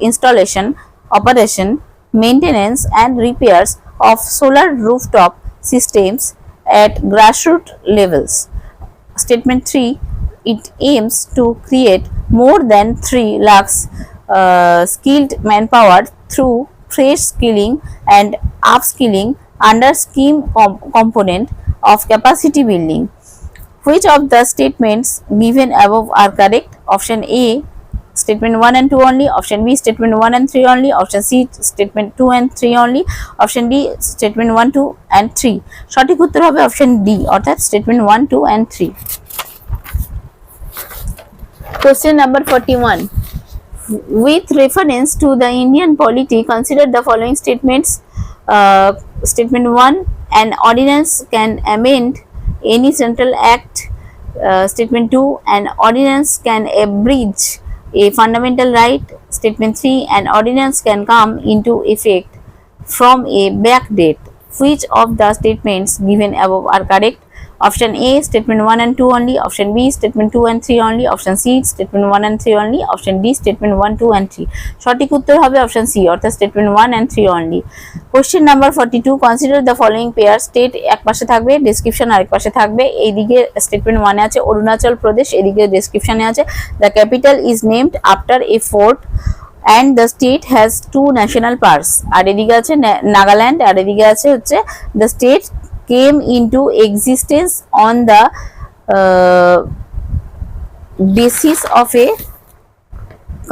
installation, operation, maintenance and repairs of solar rooftop systems at grassroots levels. Statement 3 it aims to create more than 3 lakhs skilled manpower through fresh skilling and upskilling under scheme component of capacity building. Which of the statements given above are correct? Option A statement 1 and 2 only, option B statement 1 and 3 only, option C statement 2 and 3 only, option D statement 1 2 and 3. সঠিক উত্তর হবে option D অর্থাৎ statement 1 2 and 3. Question number 41 with reference to the Indian polity consider the following statements. Statement 1 an ordinance can amend any central act. Statement 2 an ordinance can abridge a fundamental right. Statement 3 an ordinance can come into effect from a back date. Which of the statements given above are correct? Option A statement 1 and 2 only, option B statement 2 and 3 only, option C statement 1 and 3 only, option D statement 1 2 and 3. সঠিক উত্তর হবে option C অর্থাৎ statement 1 and 3 only. Question number 42 consider the following pair. State এক পাশে থাকবে, description আরেক পাশে থাকবে। এইদিকে স্টেটমেন্ট 1 এ আছে অরুণাচল প্রদেশ, এদিকে ডেসক্রিপশনে আছে the capital is named after a fort and the state has 2 national parks। আর এদিকে আছে নাগাল্যান্ড, আর এদিকে আছে হচ্ছে the state came into existence on the basis of a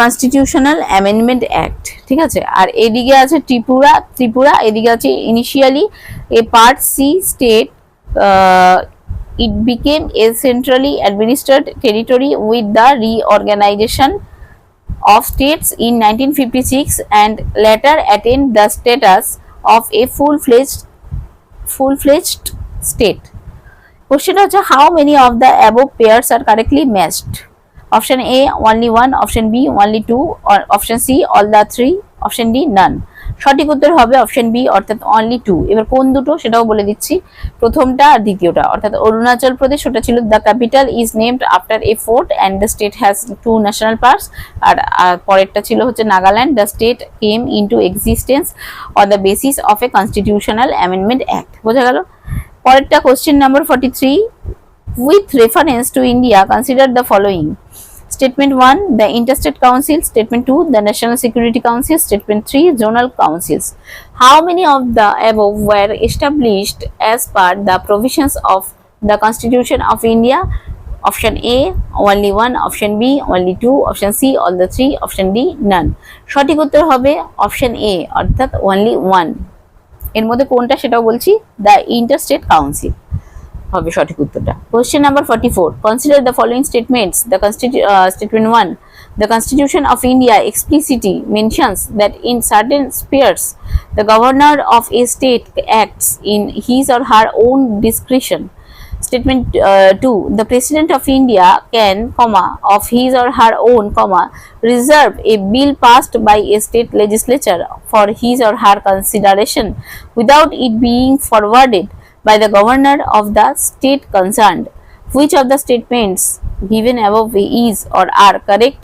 constitutional amendment act। ঠিক আছে, আর এদিকে আছে ত্রিপুরা, এদিকে আছে initially a part C state, it became a centrally administered territory with the reorganization of states in 1956 and later attained the status of a full-fledged state. Question হচ্ছে how many of the above pairs are correctly matched? Option A only 1, option B only 2, or option C all the 3, option D none. সঠিক উত্তর হবে option B অর্থাৎ only 2। এবার কোন দুটো সেটাও বলে দিচ্ছি, প্রথমটা আর দ্বিতীয়টা। অর্থাৎ অরুণাচল প্রদেশ ওটা ছিল the capital is named after a fort and the state has 2 national parks. আর পরেরটা ছিল হচ্ছে Nagaland, the state came into existence on the basis of a constitutional amendment act. বোঝা গেল? পরেরটা question number 43 with reference to India consider the following. Statement 1 the interstate council, statement 2 the national security council, statement 3 zonal councils. How many of the above were established as per the provisions of the constitution of India? Option A only 1, option B only 2, option C all the 3, option D none. সঠিক উত্তর হবে option এ অর্থাৎ only 1। এর মধ্যে কোনটা সেটাও বলছি, the interstate council হবে সঠিক উত্তরটা। Question number 44 consider the following statements. Statement 1 the constitution of India explicitly mentions that in certain spheres the governor of a state acts in his or her own discretion. Statement 2 the president of India can of his or her own reserve a bill passed by a state legislature for his or her consideration without it being forwarded by the governor of the state concerned. Which of the statements given above is or are correct?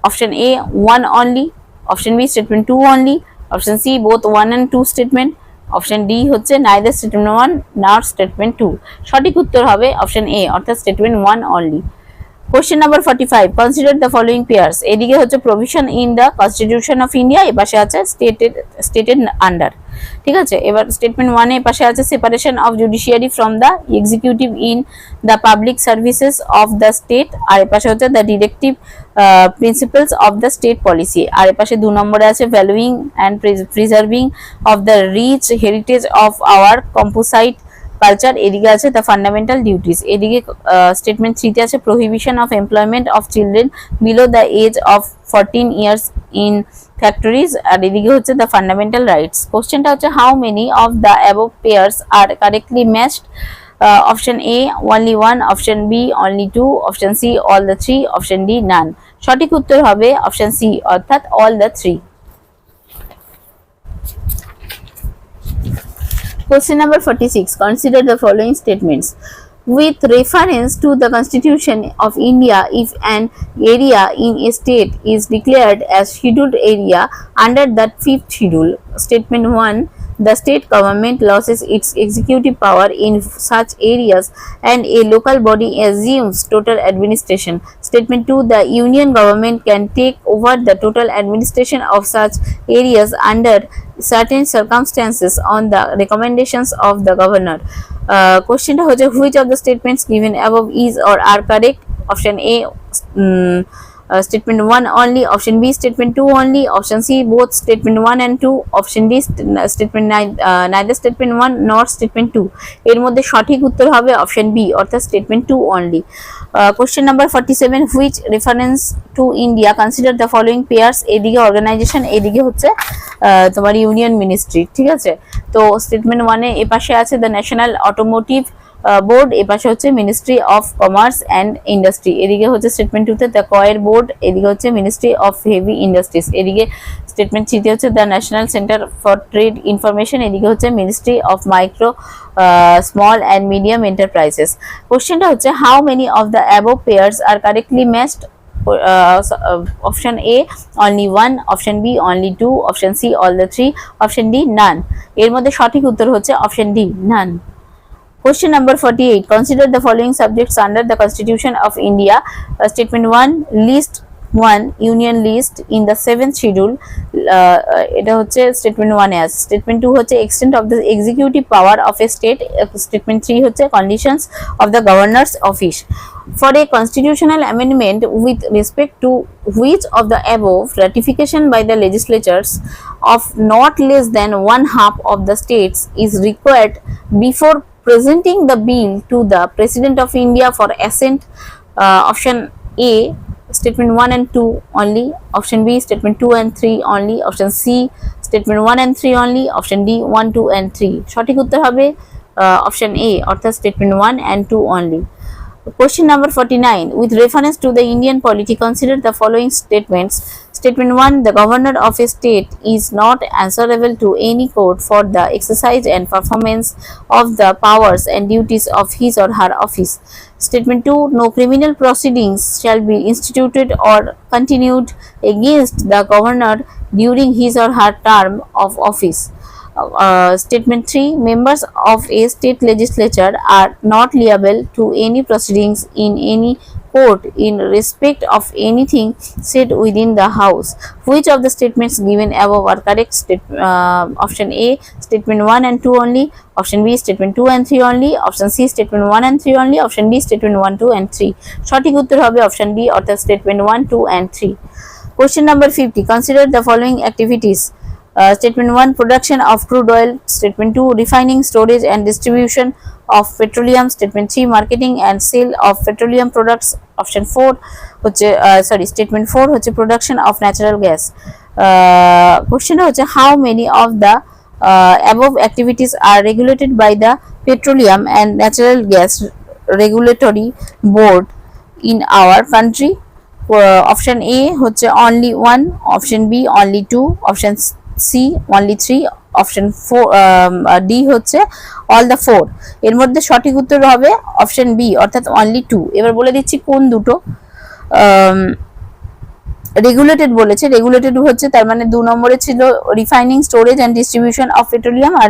option A 1 only, option B statement 2 only, option C both 1 and 2 statement, option D হচ্ছে neither statement 1 nor statement 2। সঠিক উত্তর হবে option A অর্থাৎ statement 1 only। Question number 45, consider the following pairs। এদিকে হচ্ছে provision in the constitution of India, এ পাশে আছে stated under। ঠিক আছে, এবার statement 1 এ পাশে আছে separation of judiciary from the executive in the public services of the state, আর এ পাশে হচ্ছে the directive principles of the state policy, আর এ পাশে 2 নম্বরে আছে valuing and preserving of the rich heritage of our composite culture, এদিকে আছে the fundamental duties, এদিকে statement 3 তে আছে prohibition of employment of children below the age of 14 years in factories, আর এদিকে হচ্ছে দ্য ফান্ডামেন্টাল রাইটস। কোশ্চেনটা হচ্ছে how many of the above pairs are correctly matched, option A only 1, option B only 2, option C all the 3, option D none। সঠিক উত্তর হবে option C অর্থাৎ all the 3। Question number 46, consider the following statements। With reference to the Constitution of India, if an area in a state is declared as scheduled area under that 5th schedule, statement 1, the state government loses its executive power in such areas and a local body assumes total administration, statement 2, the union government can take over the total administration of such areas under certain circumstances on the recommendations of the governor। কোশ্চেনটা হচ্ছে which of the statements given above is or are correct, option A statement 1 only, option B statement 2 only, option C both statement 1 and 2, option D statement neither statement 1 nor statement 2। এর মধ্যে সঠিক উত্তর হবে option B অর্থাৎ statement 2 only। question number 47, which reference to India consider the following pairs, এদিকে organisation এদিকে হচ্ছে তোমার ইউনিয়ন মিনিস্ট্রি। ঠিক আছে, তো স্টেটমেন্ট 1 এ পাশে আছে দ্য ন্যাশনাল অটোমোটিভ বোর্ড, এ পাশে হচ্ছে ministry of commerce and industry, এদিকে হচ্ছে স্টেটমেন্ট 2 তে দ্য কয়ের বোর্ড, এদিকে হচ্ছে মিনিস্ট্রি অফ হেভি ইন্ডাস্ট্রিজ, এদিকে স্টেটমেন্ট 3 তে হচ্ছে the national centre for trade information, এদিকে হচ্ছে ministry of micro small and medium enterprises. কোশ্চেনটা হচ্ছে how many of the above pairs are correctly matched, option A only 1, option B only 2, option C all the 3, option D none। এর মধ্যে সঠিক উত্তর হচ্ছে option D none। Question number 48, consider the following subjects under the Constitution of India। statement 1, list 1 union list in the 7th schedule, এটা হচ্ছে statement 1 as, statement 2 হচ্ছে extent of the executive power of a state, statement 3 হচ্ছে conditions of the governor's office। For a constitutional amendment with respect to which of the above ratification by the legislatures of not less than 1/2 of the states is required before presenting the bill to the President of India for assent, option A statement 1 and 2 only, option B statement 2 and 3 only, option C statement 1 and 3 only, option D 1, 2 and 3। সঠিক উত্তর হবে option A অর্থাৎ statement 1 and 2 only। Question number 49, with reference to the Indian polity consider the following statements। statement 1, the governor of a state is not answerable to any court for the exercise and performance of the powers and duties of his or her office, statement 2, no criminal proceedings shall be instituted or continued against the governor during his or her term of office, statement 3, members of a state legislature are not liable to any proceedings in any court in respect of anything said within the house। Which of the statements given above are correct? Option A statement 1 and 2 only, option B statement 2 and 3 only, option C statement 1 and 3 only, option D statement 1, 2 and 3। সঠিক উত্তর হবে option D অর্থাৎ statement 1, 2 and 3। Question number 50, consider the following activities। statement 1, production of crude oil, statement 2, refining, storage and distribution of petroleum, statement 3, marketing and sale of petroleum products, option 4 হচ্ছে statement 4 হচ্ছে production of natural gas। question হচ্ছে how many of the above activities are regulated by the Petroleum and Natural Gas Regulatory Board in our country। option A হচ্ছে only 1, option B only 2, option C only 3, option 4 D হচ্ছে all the 4। এর মধ্যে সঠিক উত্তর হবে option B অর্থাৎ only 2। এবার বলে দিচ্ছি কোন দুটো। রেগুলেটেড বলেছে, রেগুলেটেড হচ্ছে তার মানে 2 নম্বরে ছিল refining, storage and distribution of petroleum, আর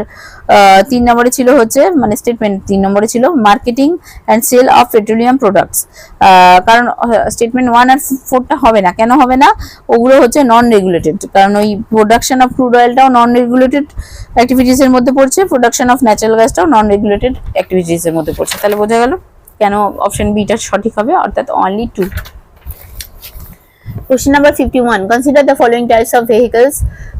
3 নম্বরে ছিল হচ্ছে মানে স্টেটমেন্ট 3 নম্বরে ছিল marketing and sale of petroleum products. কারণ স্টেটমেন্ট 1 আর 4টা হবে না, কেন হবে না? ওগুলো হচ্ছে নন রেগুলেটেড, কারণ ওই প্রোডাকশন অফ ক্রুড অয়েলটাও নন রেগুলেটেড অ্যাক্টিভিটিস এর মধ্যে পড়ছে, প্রোডাকশন অফ ন্যাচারাল গ্যাসটাও নন রেগুলেটেড অ্যাক্টিভিটিস এর মধ্যে পড়ছে। তাহলে বোঝা গেল কেন অপশন বিটা সঠিক হবে, অর্থাৎ only 2। Question number 51. Consider the following types of vehicles.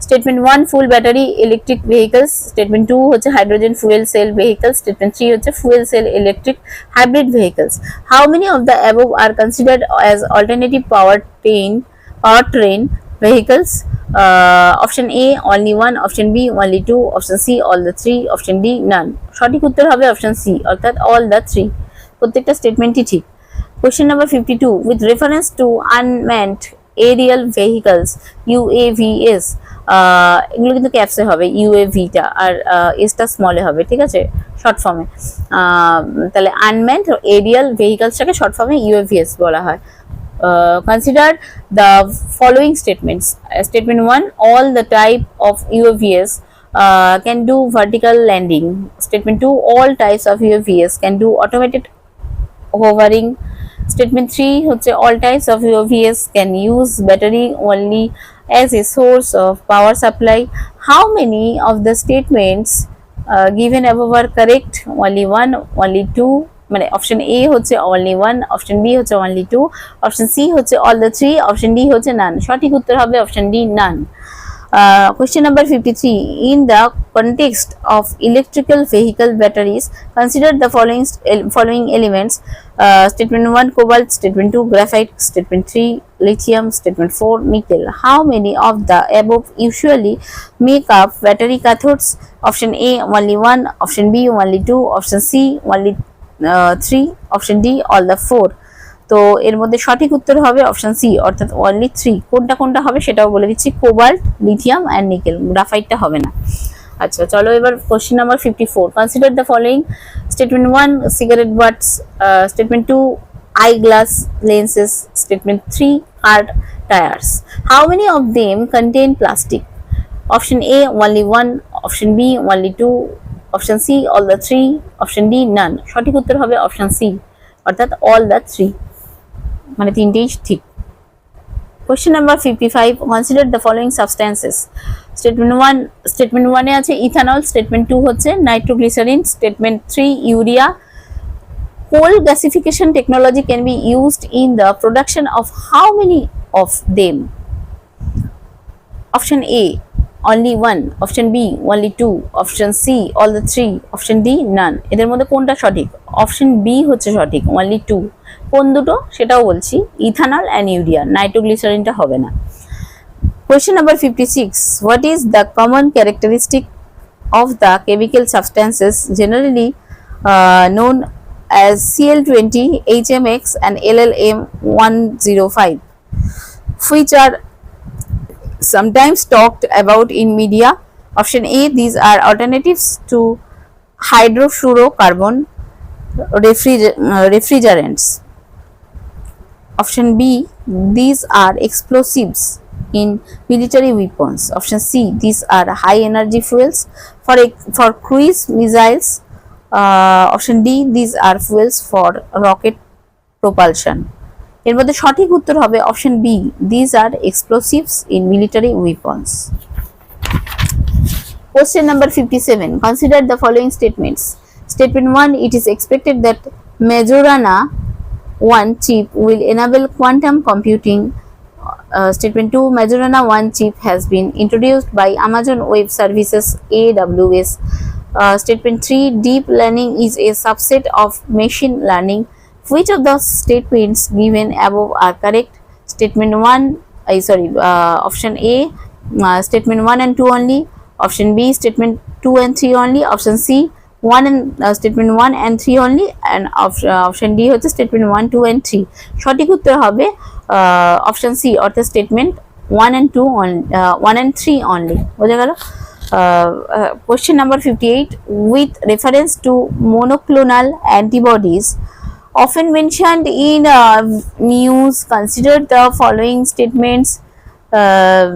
Statement 1 full battery electric vehicles. Statement 2 হচ্ছে hydrogen fuel cell vehicles. Statement 3 হচ্ছে fuel cell electric hybrid vehicles. How many of the above are considered as alternative powertrain vehicles? Option A only 1, option B only 2, option C all the 3, option D none. সঠিক উত্তর হবে option C, অর্থাৎ all the 3। প্রত্যেকটা স্টেটমেন্টই ঠিক। Question number 52. With reference to unmanned aerial vehicles, UAVs, এগুলো কিন্তু ক্যাপসে হবে UAV টা, আর এসটা স্মলে হবে, ঠিক আছে, শর্ট ফর্মে। তাহলে আনম্যান্ড এরিয়াল ভেহিকলসটাকে শর্ট ফর্মে UAVs বলা হয়। Consider the following statements. Statement 1, all the type of UAVs can do vertical landing. Statement 2, all types of UAVs can do automated hovering. Statement 3 হচ্ছে all types of UAVs can use battery only as a source of power supply. How many of the statements given above are correct? Only 1, only 2, মানে option A হচ্ছে only 1, option B হচ্ছে only 2, option C হচ্ছে all the 3, option D হচ্ছে none। সঠিক উত্তর হবে option D none। Question number 53. In the context of electrical vehicle batteries, consider the following elements. Statement 1 cobalt, statement 2 graphite, statement 3 lithium, statement 4 nickel. How many of the above usually make up battery cathodes? Option A only 1, option B only 2, option C only 3, option D all the 4। তো এর মধ্যে সঠিক উত্তর হবে option C, অর্থাৎ only 3। কোনটা কোনটা হবে সেটাও বলে দিচ্ছি, কোবাল্ট, লিথিয়াম এন্ড নিকেল, গ্রাফাইটটা হবে না। আচ্ছা চলো এবার question number 54। Consider the following. Statement 1 cigarette butts, statement 2 eye glass lenses, statement 3 car tyres. How many of them contain plastic? Option A only 1, option B only 2, option C all the 3, option D none। সঠিক উত্তর হবে option C, অর্থাৎ all the 3, মানে তিনটেই ঠিক। Question number 55. Consider the following substances. Statement 1 এ আছে ethanol, statement 2 হচ্ছে nitroglycerine, statement 3 urea. Coal gasification technology can be used in the production of how many of them? Option A only 1, option B only 2, option C all the 3, option D none। এদের মধ্যে কোনটা সঠিক? Option B হচ্ছে সঠিক, only 2। কোন দুটো সেটাও বলছি, ইথানল এন্ড ইউরিয়া, নাইট্রোগ্লিসারিনটা হবে না। Question number 56. What is the common characteristic of the chemical substances generally known as Cl20, HMX and LLM105, which are sometimes talked about in media? Option A, these are alternatives to hydrofluorocarbon refrigerants. Option B, these are explosives in military weapons. Option C, these are high energy fuels for cruise missiles. Option D, these are fuels for rocket propulsion. এর মধ্যে সঠিক উত্তর হবে option B, these are explosives in military weapons। Question number 57. Consider the following statements. Statement 1, it is expected that Majorana 1 chip will enable quantum computing. Statement 2, Majorana 1 chip has been introduced by Amazon Web Services AWS. Statement 3, deep learning is a subset of machine learning. Which of the statements given above are correct? Statement 1, option A, statement 1 and 2 only, option B, statement 2 and 3 only, option C, statement 1 and 3 only, and option D হচ্ছে statement 1, 2 and 3। সঠিক উত্তর হবে option C, অর্থাৎ statement 1 and 2 only, 1 and 3 only। বোঝা গেল? Question number 58. With reference to monoclonal antibodies, often mentioned in news. Consider the following statements. uh,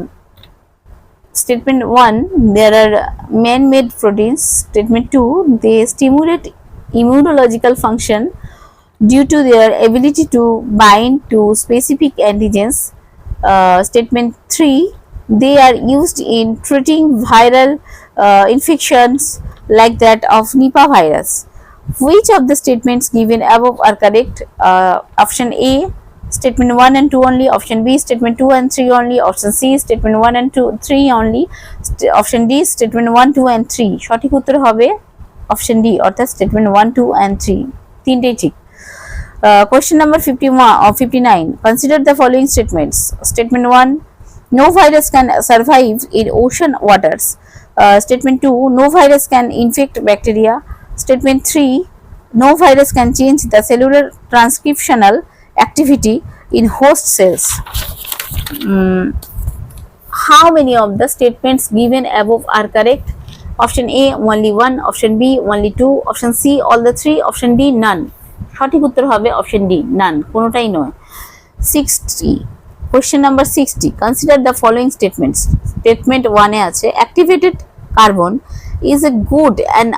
Statement 1, there are man-made proteins. Statement 2, they stimulate immunological function due to their ability to bind to specific antigens. Statement 3, they are used in treating viral infections like that of Nipah virus. Which of the statements given above are correct? Option A, statement 1 and 2 only. Option B, statement 2 and 3 only. Option C, statement 1 and 2 3 only. Option D, statement 1 2 and 3. সঠিক উত্তর হবে option D, অর্থাৎ statement 1 2 and 3 তিনটেই ঠিক। Question number 51 or 59. Consider the following statements. Statement 1, no virus can survive in ocean waters. Statement 2, no virus can infect bacteria. Statement 3, no virus can change the cellular transcriptional activity in host cells. How many of the statements given above are correct? Option A, only one. Option B, only two. Option C, all the three. Option D, none. সঠিক উত্তর হবে option D, নান, কোনোটাই নয়। 60, question number 60. Consider the following statements. Statement 1 এ আছে, activated carbon is a good and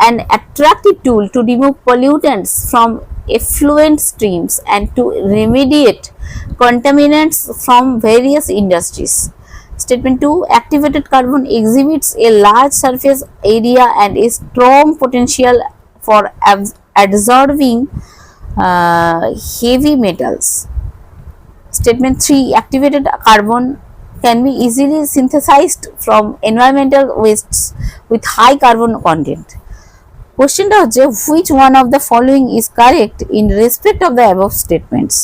an attractive tool to remove pollutants from effluent streams and to remediate contaminants from various industries. Statement 2, activated carbon exhibits a large surface area and a strong potential for absorbing heavy metals. Statement 3, activated carbon can be easily synthesized from environmental wastes with high carbon content. Questionটা হচ্ছে, which one of the following is correct in respect of the above statements?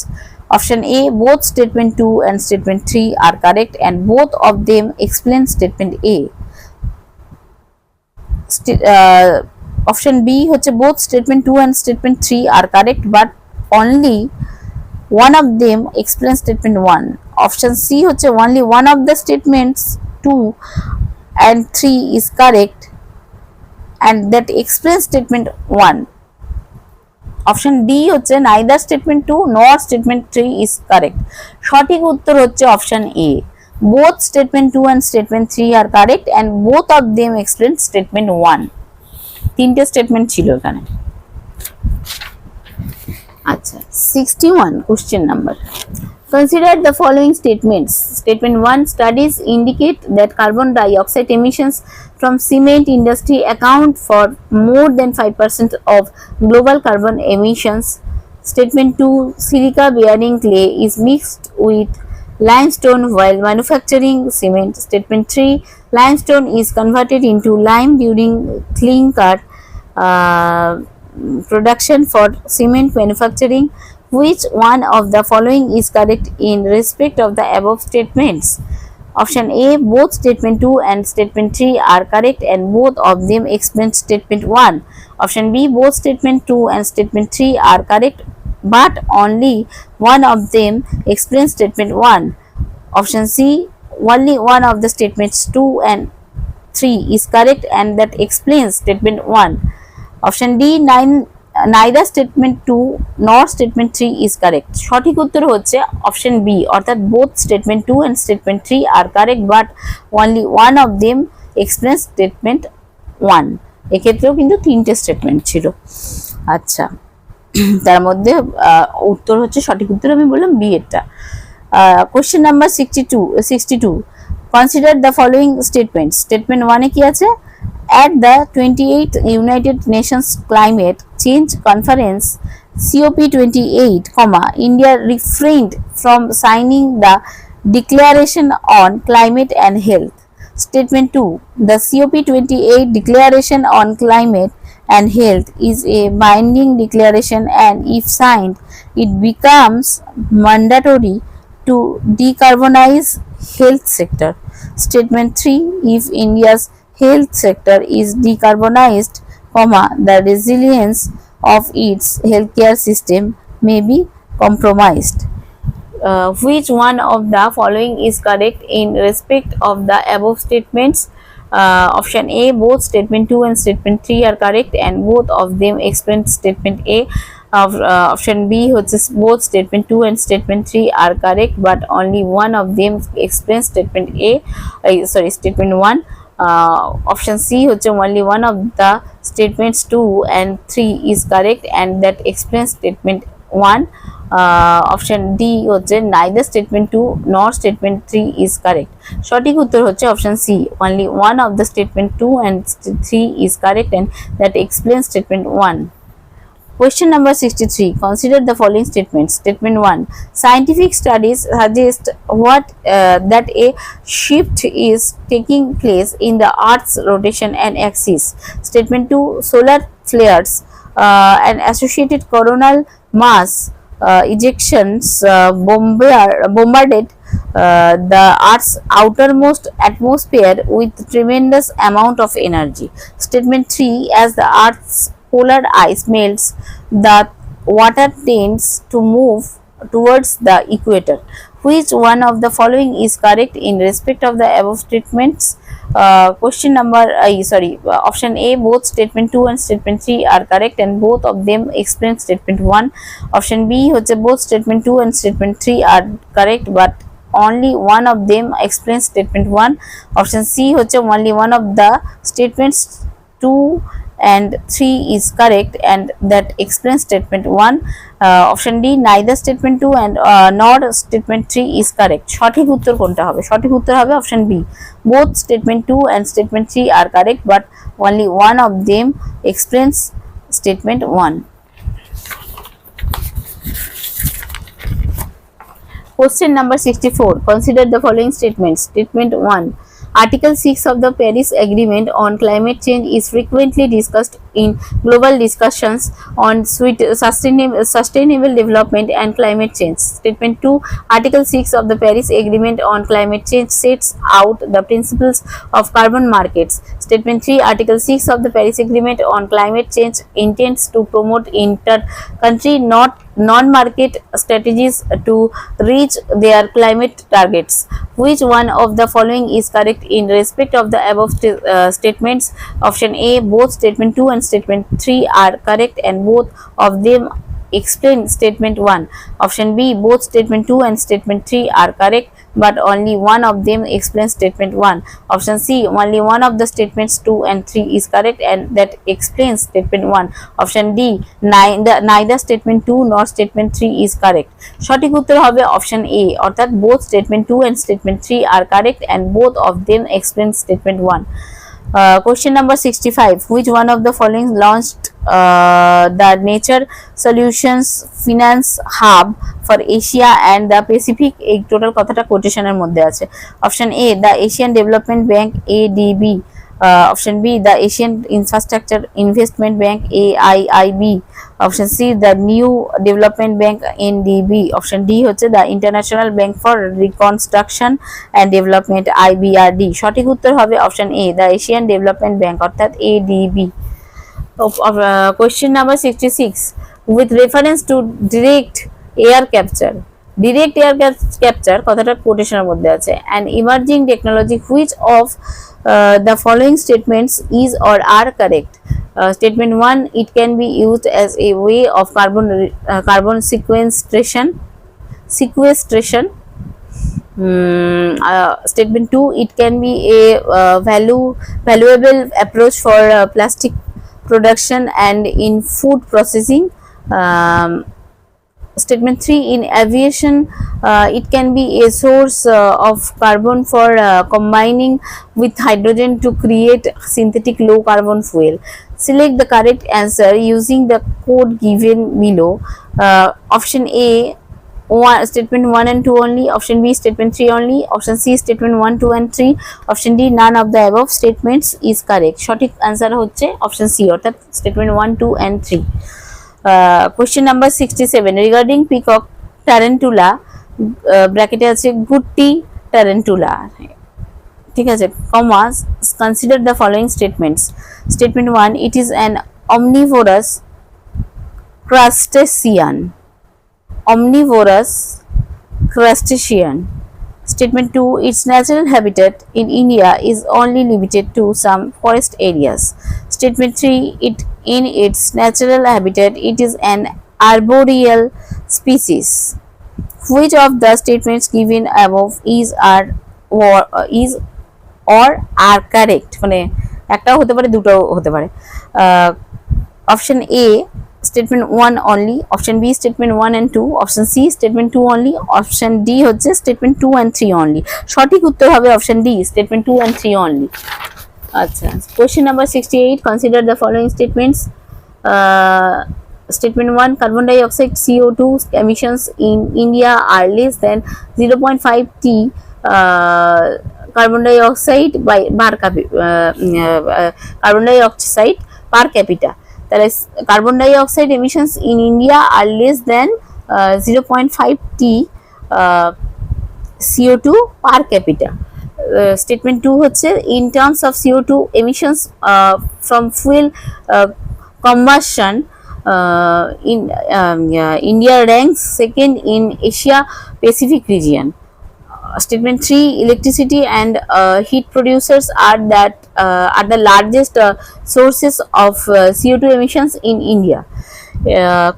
Option A, both statement 2 and statement 3 are correct and both of them explain statement A. Option B হচ্ছে, both statement 2 and statement 3 are correct but only one of them explains statement 1. Option C হচ্ছে, only one of the statements 2 and 3 is correct and that explains statement 1. Option D হচ্ছে, neither statement 2 nor statement 3 is correct. সঠিক উত্তর হচ্ছে option A. Both statement 2 and statement 3 are correct and both of them explain statement 1. তিনটে statement ছিল এখানে। আচ্ছা, 61 question number. Consider the following statements. Statement 1, studies indicate that carbon dioxide emissions from cement industry account for more than 5% of global carbon emissions. Statement 2, silica bearing clay is mixed with limestone while manufacturing cement. Statement 3, limestone is converted into lime during clinker production for cement manufacturing. Which one of the following is correct in respect of the above statements? Option A, both statement 2 and statement 3 are correct and both of them explain statement 1. Option B, both statement 2 and statement 3 are correct but only one of them explains statement 1. Option C, only one of the statements 2 and 3 is correct and that explains statement 1. Option D, neither statement 2 nor statement 3 is correct. সঠিক উত্তর হচ্ছে option B, অর্থাৎ both statement 2 and statement 3 are correct but only one of them explains statement 1. এক্ষেত্রেও কিন্তু তিনটে statement ছিল। আচ্ছা, তার মধ্যে উত্তর হচ্ছে, সঠিক উত্তর আমি বললাম বি এরটা। Question number 62. Consider the following statements. Statement 1 এ কি আছে? At the 28th United Nations Climate Change Conference COP28, India refrained from signing the Declaration on Climate and Health. Statement 2, the COP28 Declaration on Climate and Health is a binding declaration and if signed, it becomes mandatory to decarbonize health sector. Statement 3, if India's health sector is decarbonized, the resilience of its healthcare system may be compromised. Which one of the following is correct in respect of the above statements? Option A, both statement 2 and statement 3 are correct and both of them explain statement A. Option B হচ্ছে both statement 2 and statement 3 are correct but only one of them explains statement A, statement 1. Option C হচ্ছে only one of the statements 2 and 3 is correct and that explains statement 1. Option D হচ্ছে neither statement 2 nor statement 3 is correct. সঠিক উত্তর হচ্ছে option C, only one of the statement 2 and 3 is correct and that explains statement 1. Question number 63. Consider the following statements. Statement 1. Scientific studies suggest that a shift is taking place in the Earth's rotation and axis. Statement 2. Solar flares and associated coronal mass ejections bombarded the Earth's outermost atmosphere with tremendous amount of energy. Statement 3. As the Earth's polar ice melts, the water tends to move towards the equator. Which one of the following is correct in respect of the above statements? Option A, both statement 2 and statement 3 are correct and both of them explain statement 1. Option B হচ্ছে both statement 2 and statement 3 are correct but only one of them explains statement 1. Option C হচ্ছে only one of the statements 2 and 3 is correct and that explains statement 1. Option D, neither statement 2 and nor statement 3 is correct. সঠিক উত্তর কোনটা হবে? সঠিক উত্তর হবে option B, both statement 2 and statement 3 are correct but only one of them explains statement 1. Question number 64. Consider the following statements. Statement 1. Article 6 of the Paris Agreement on Climate Change is frequently discussed in global discussions on sustainable development and climate change. Statement 2. Article 6 of the Paris Agreement on Climate Change sets out the principles of carbon markets. Statement 3. Article 6 of the Paris Agreement on Climate Change intends to promote inter-country non-market strategies to reach their climate targets. Which one of the following is correct in respect of the above statements? Option A, both statement 2 and statement 3 are correct and both of them explain statement 1. Option B, both statement 2 and statement 3 are correct but only one of them explains statement 1. Option C, only one of the statements 2 and 3 is correct and that explains statement 1. Option D, neither statement 2 nor statement 3 is correct. সঠিক উত্তর হবে option A, অর্থাৎ both statement 2 and statement 3 are correct and both of them explain statement 1. Question number 65. Which one of the following launched the Nature Solutions Finance Hub for Asia and the Pacific? এই total কথাটা কোটেশনের মধ্যে আছে. Option A, the Asian Development Bank ADB. Option B, the Asian Infrastructure Investment Bank AIIB. Option C, the New Development Bank NDB. Option D হচ্ছে the International Bank for Reconstruction and Development IBRD. সঠিক উত্তর হবে option A, the Asian Development Bank অর্থাৎ ADB. Question number 66. With reference to direct air capture কথাটা কোটেশনের মধ্যে আছে, an emerging technology, which of the following statements is or are correct? Statement 1, it can be used as a way of carbon sequestration. Statement 2, it can be a valuable approach for plastic production and in food processing. Statement 3, in aviation, it can be a source of carbon for combining with hydrogen to create synthetic low carbon fuel. Select the correct answer using the code given below. Option A, statement 1 and 2 only. Option B, statement 3 only. Option C, statement 1, 2 and 3. Option D, none of the above statements is correct. সঠিক answer হচ্ছে option C অর্থাৎ statement 1, 2 and 3. Question number 67. Regarding peacock tarantula, ব্র্যাকেটে আছে গুটি tarantula, ঠিক আছে, comma, consider the following statements. Statement 1, it is an omnivorous crustacean. Statement 2, its natural habitat in India is only limited to some forest areas. Statement 3, in its natural habitat it is an arboreal species. Which of the statements given above is or are correct? মানে একটাও হতে পারে, দুটোও হতে পারে। Option A statement 1 only, option B statement 1 and 2, option C statement 2 only, option D হচ্ছে statement 2 and 3 only। সঠিক উত্তর হবে option D statement 2 and 3 only। আচ্ছা, question number 68, consider the following statements. Statement 1, carbon dioxide CO2 emissions in India are less than 0.5 t carbon dioxide by carbon dioxide per capita. That is, carbon dioxide emissions in India are less than 0.5 t CO2 per capita. Statement 2 হচ্ছে in terms of CO2 emissions from fuel combustion, India ranks second in Asia Pacific region. Statement 3, electricity and heat producers are the largest sources of CO2 emissions in India.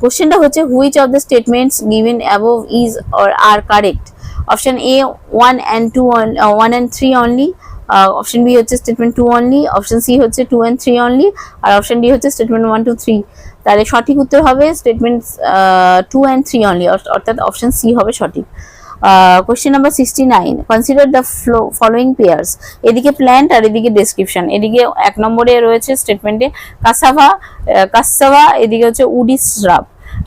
Question টা হচ্ছে which of the statements given above is or are correct? Option A 1 and 2 1 and 3 only, option B হচ্ছে statement 2 only, option C হচ্ছে 2 and 3 only, আর option D হচ্ছে statement 1 to 3। তাহলে সঠিক উত্তর হবে স্টেটমেন্ট 2 and 3 only, অর্থাৎ অপশন সি হবে সঠিক। Question number 69, consider the following pairs. এদিকে প্ল্যান্ট আর এদিকে ডেসক্রিপশন। এদিকে 1 নম্বরে রয়েছে স্টেটমেন্টে কাসাভা, এদিকে হচ্ছে উডি শ্রাব,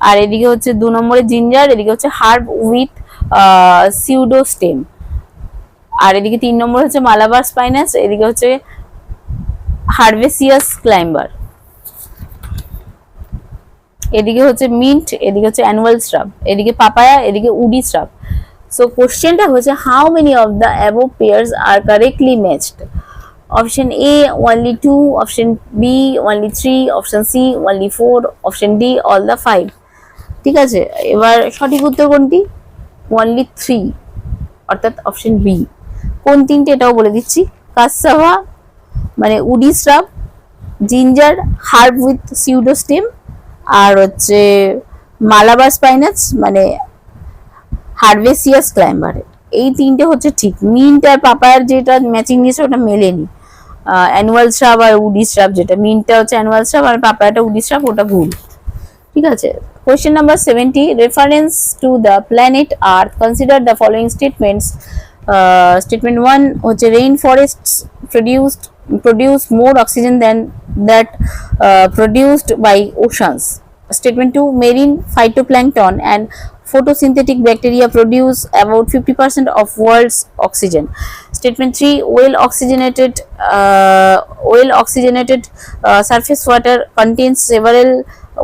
আর এদিকে হচ্ছে 2 নম্বরে জিঞ্জার, এদিকে হচ্ছে হার্ব উইথ সিউডোস্টেম, আর এদিকে 3 নম্বর হচ্ছে মালাবার স্পাইনাস, এদিকে হচ্ছে হার্বেসিয়াস ক্লাইম্বার, এদিকে হচ্ছে মিন্ট, এদিকে হচ্ছে অ্যানুয়াল শ্রাব, এদিকে পাপায়া, এদিকে উডি শ্রাব। সো কোশ্চেনটা হচ্ছে how many of the above pairs are correctly matched? Option A only 2, option B only 3, option C only 4, option D all the 5। ঠিক আছে, এবার সঠিক উত্তর কোনটি? only 3, অর্থাৎ অপশন বি। কোন তিনটে এটাও বলে দিচ্ছি, কাসাভা মানে woody shrub, ginger herb with pseudostem, আর হচ্ছে মালাবার স্পাইনাস মানে হার্বেসিয়াস ক্লাইম্বার। এই তিনটে হচ্ছে ঠিক। মিন্ট আর পাপায়ার যেটা ম্যাচিং দিয়েছে ওটা মেলেনি। অ্যানুয়াল শ্রাব আর উডি শ্রাব, যেটা মিন্টটা হচ্ছে অ্যানুয়াল শ্রাব আর পাপায়াটা উডি শ্রাব, ওটা ভুল। ঠিক আছে, question number 70, reference to the planet earth, consider the following statements. Statement 1 হচ্ছে rain forests produce more oxygen than that produced by oceans. Statement 2, marine phytoplankton and photosynthetic bacteria produce about 50% of world's oxygen. Statement 3, well oxygenated surface water contains several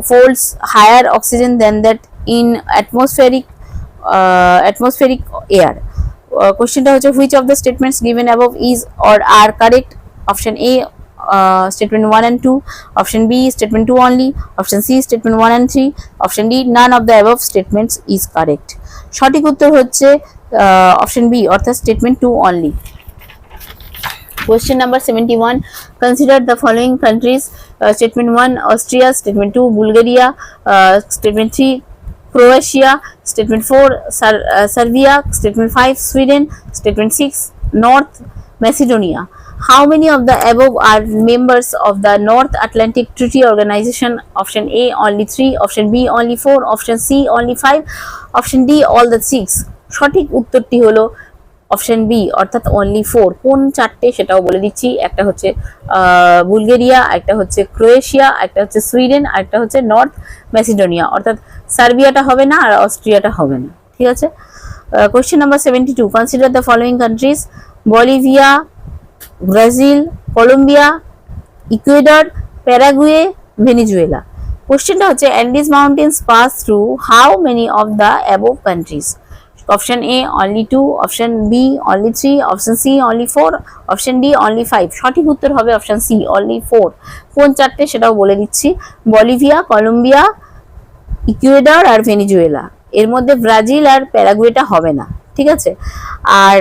folds higher oxygen than that in atmospheric air. Questionটা হচ্ছে which of the statements given above is or are correct? Option A statement 1 and 2, option B statement 2 only, option C statement 1 and 3, option D none of the above statements is correct. সঠিক উত্তর হচ্ছে option B, অর্থাৎ statement 2 only। Question number 71, consider the following countries. Statement 1 Austria, statement 2 Bulgaria, statement 3 Croatia, statement 4 Serbia, statement 5 Sweden, statement 6 North Macedonia. How many of the above are members of the North Atlantic Treaty Organization? Option A only 3, option B only 4, option C only 5, option D all the 6. সঠিক উত্তরটি হলো option B, অর্থাৎ only 4। কোন চারটে সেটাও বলে দিচ্ছি। একটা হচ্ছে বুলগেরিয়া, একটা হচ্ছে ক্রোয়েশিয়া, একটা হচ্ছে সুইডেন, আর একটা হচ্ছে নর্থ ম্যাসিডোনিয়া, অর্থাৎ সার্বিয়াটা হবে না আর অস্ট্রিয়াটা হবে না। ঠিক আছে, question number 72, consider the following countries. Bolivia, Brazil, Colombia, Ecuador, Paraguay, Venezuela. কোশ্চেনটা হচ্ছে Andes mountains pass through how many of the above countries? Option A only 2, option B only 3, option C only 4, option D only 5। সঠিক উত্তর হবে option C only 4। কোন চারটে সেটাও বলে দিচ্ছি, বলিভিয়া, কলম্বিয়া, ইকুয়েডর আর ভেনেজুয়েলা। এর মধ্যে ব্রাজিল আর প্যারাগুয়েটা হবে না। ঠিক আছে, আর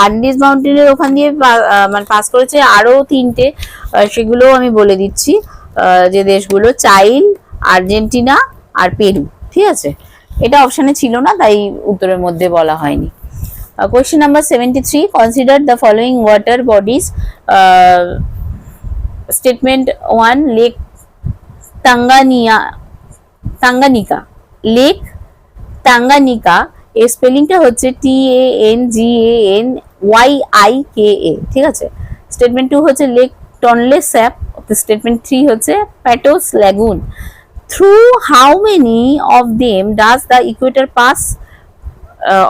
আন্ডিজ মাউন্টেনের ওখান দিয়ে মানে পাস করেছে আরো তিনটে, সেগুলো আমি বলে দিচ্ছি যে দেশগুলো চাইল, আর্জেন্টিনা আর পেরু, ঠিক আছে। এটা অপশনে ছিল না, তাই উত্তরের মধ্যে বলা হয়নি। Question number 73. Consider the following water bodies. Statement 1. Lake Tanganyika. Lake Tanganyika এর স্পেলিংটা হচ্ছে TANGANYIKA, ঠিক আছে। স্টেটমেন্ট 2 হচ্ছে লেক টনলে স্যাপ। স্টেটমেন্ট 3 হচ্ছে Patos lagoon. Through how many of them does the equator pass?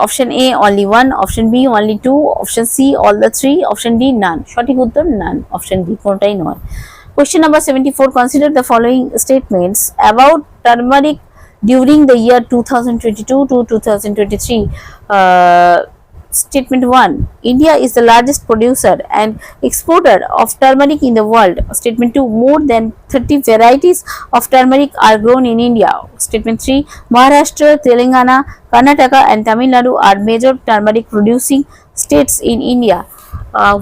Option A only 1, option B only 2, option C all the 3, option D none. সঠিক উত্তর নান, option D কোনটাই নয়। Question number 74. Consider the following statements about turmeric during the year 2022 to 2023. Statement 1. India is the largest producer and exporter of turmeric in the world. Statement 2. More than 30 varieties of turmeric are grown in India. Statement 3. Maharashtra, Telangana, Karnataka and Tamil Nadu are major turmeric producing states in India.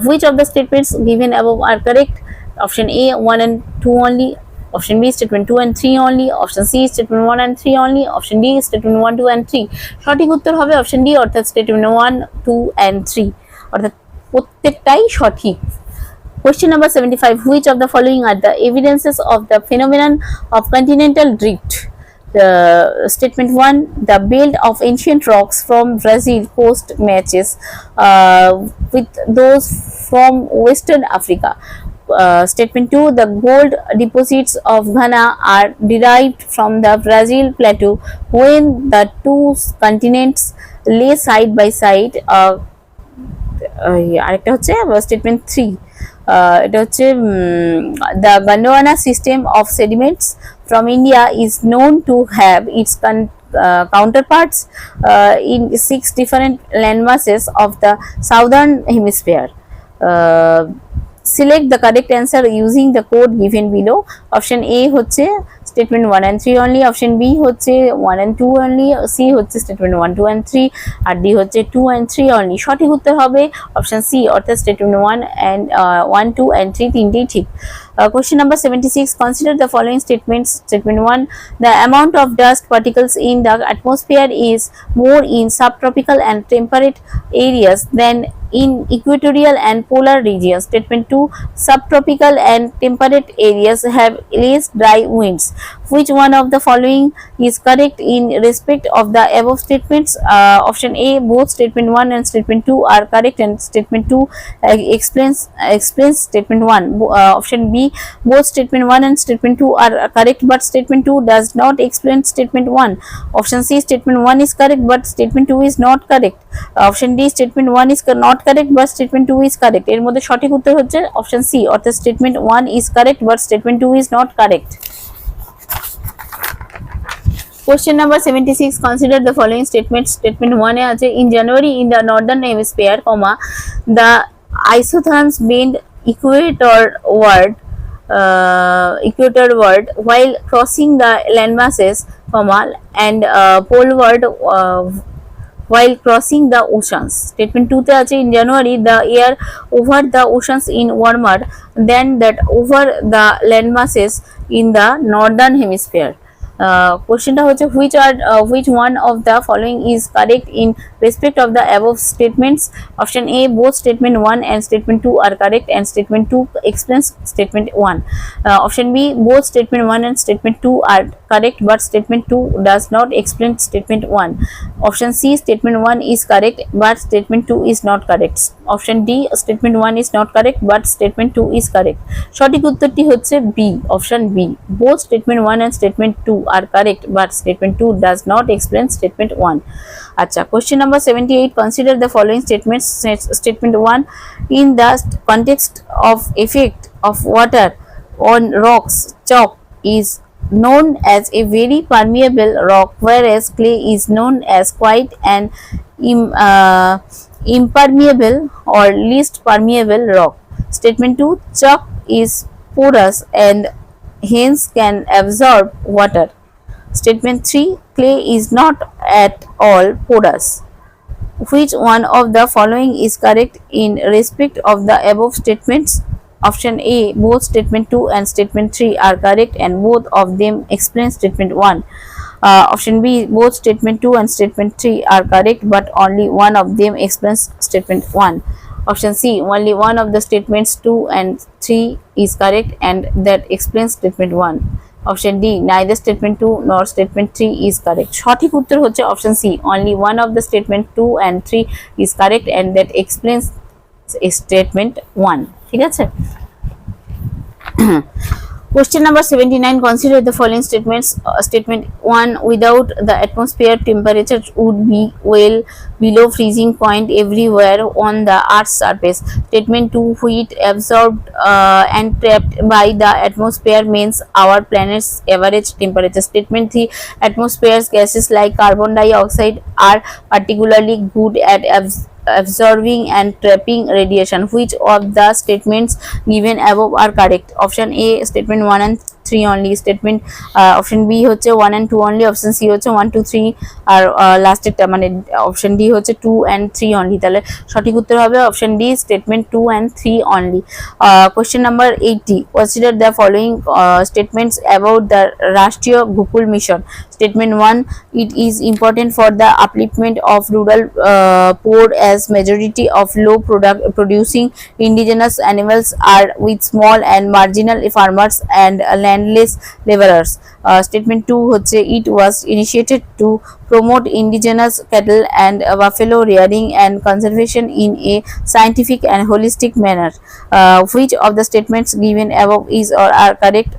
Which of the statements given above are correct? Option A 1 and 2 only, option B statement 2 and 3 only, option C statement 1 and 3 only, option D statement 1, 2 and 3. সঠিক উত্তর হবে option D, অর্থাৎ statement 1, 2 and 3, অর্থাৎ প্রত্যেকটাই সঠিক। Question number 75. Which of the following are the evidences of the phenomenon of continental drift? Statement 1. The belt of ancient rocks from Brazil coast matches with those from Western Africa. Statement 2. The gold deposits of Ghana are derived from the Brazil plateau when the two continents lay side by side. আরেকটা হচ্ছে statement 3, এটা হচ্ছে the Gondwana system of sediments from India is known to have its counterparts in 6 different landmasses of the southern hemisphere. Select the correct answer using the code given below. Option A হচ্ছে statement 1 and 3 only, option B হচ্ছে 1 and 2 only, C হচ্ছে statement 1, 2 and 3 R D হচ্ছে 2 and 3 only। সঠিক উত্তর হবে option C, অর্থাৎ statement 1, 2 and 3 তিনটেই ঠিক। Question number 76. Consider the following statements. Statement 1. The amount of dust particles in the atmosphere is more in subtropical and temperate areas than in equatorial and polar regions. Statement 2. Subtropical and temperate areas have less dry winds. Which one of the following is correct in respect of the above statements? Option A. Both statement 1 and statement 2 are correct and statement 2 explains statement 1. Option B. Both statement 1 and statement 2 are correct but statement 2 does not explain statement 1. Option C. Statement 1 is correct but statement 2 is not correct. Option D. Statement 1 is not correct but statement 2 is correct. এর মধ্যে সঠিক উত্তর হচ্ছে option C, অর্থাৎ statement 1 is correct but statement 2 is not correct. Question number 76. Consider the following statements. Statement 1 এ আছে in January in the northern hemisphere, the isotherms bend equatorward while crossing the landmasses, and poleward while crossing the oceans. Statement 2 তে আছে in January the air over the oceans is warmer than that over the landmasses in the northern hemisphere. Questionটা হচ্ছে which one of the following is correct in respect of the above statements? Option A. Both statement 1 and statement 2 are correct and statement 2 explains statement 1. Option B. Both statement 1 and statement 2 are correct but statement 2 does not explain statement 1. Option C. Statement 1 is correct but statement 2 is not correct. Option D. Statement 1 is not correct but statement 2 is correct. সঠিক উত্তরটি হচ্ছে B, option B. Both statement 1 and statement 2 are correct but statement 2 does not explain statement 1. আচ্ছা, question number 78. Consider the following statements. Statement 1. In the context of effect of water on rocks, chalk is known as a very permeable rock whereas clay is known as quite an impermeable or least permeable rock. Statement 2. Chalk is porous and hence can absorb water. Statement 3. Clay is not at all porous. Which one of the following is correct in respect of the above statements? Option A. Both statement 2 and statement 3 are correct and both of them explain statement 1. Option B, both statement 2 and statement 3 are correct, but only one of them explains statement 1. Option C, only one of the statements 2 and 3 is correct and that explains statement 1. Option D, neither statement 2 nor statement 3 is correct. সঠিক উত্তর হচ্ছে option C, only one of the statement 2 and 3 is correct and that explains statement 1. ঠিক আছে? Question number 79, consider the following statements. Statement 1, without the atmosphere, temperature would be well below freezing point everywhere on the earth's surface. Statement 2, heat absorbed and trapped by the atmosphere means our planet's average temperature. Statement 3, atmosphere's gases like carbon dioxide are particularly good at absorbing and trapping radiation. Which of the statements given above are correct? Option A, statement 1 and 3 only. Statement option B হচ্ছে 1 and 2 only. Option C হচ্ছে 1 2 3 আর last একটা মানে option D হচ্ছে 2 and 3 only. তাহলে সঠিক উত্তর হবে option D, statement 2 and 3 only. Question number 80, consider the following statements about the Rashtriya Gokul Mission. Statement 1, it is important for the upliftment of rural poor as majority of low producing indigenous animals are with small and marginal farmers and landless laborers. Statement 2 হচ্ছে it was initiated to promote indigenous cattle and buffalo rearing and conservation in a scientific and holistic manner. Which of the statements given above is or are correct?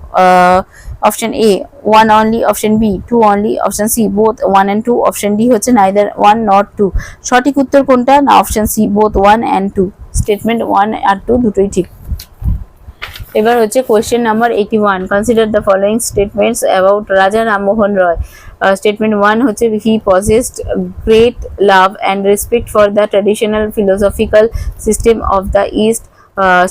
Option A, 1 only. Option B, 2 only. Option C, both 1 and 2. Option D হচ্ছে neither 1 nor 2. সঠিক উত্তর কোনটা? না option C, both 1 and 2. Statement 1 আর 2 দুটোই ঠিক। এবার হচ্ছে question number 81, consider the following statements about Raja Rammohan Roy. Statement 1 হচ্ছে he possessed great love and respect for the traditional philosophical system of the east.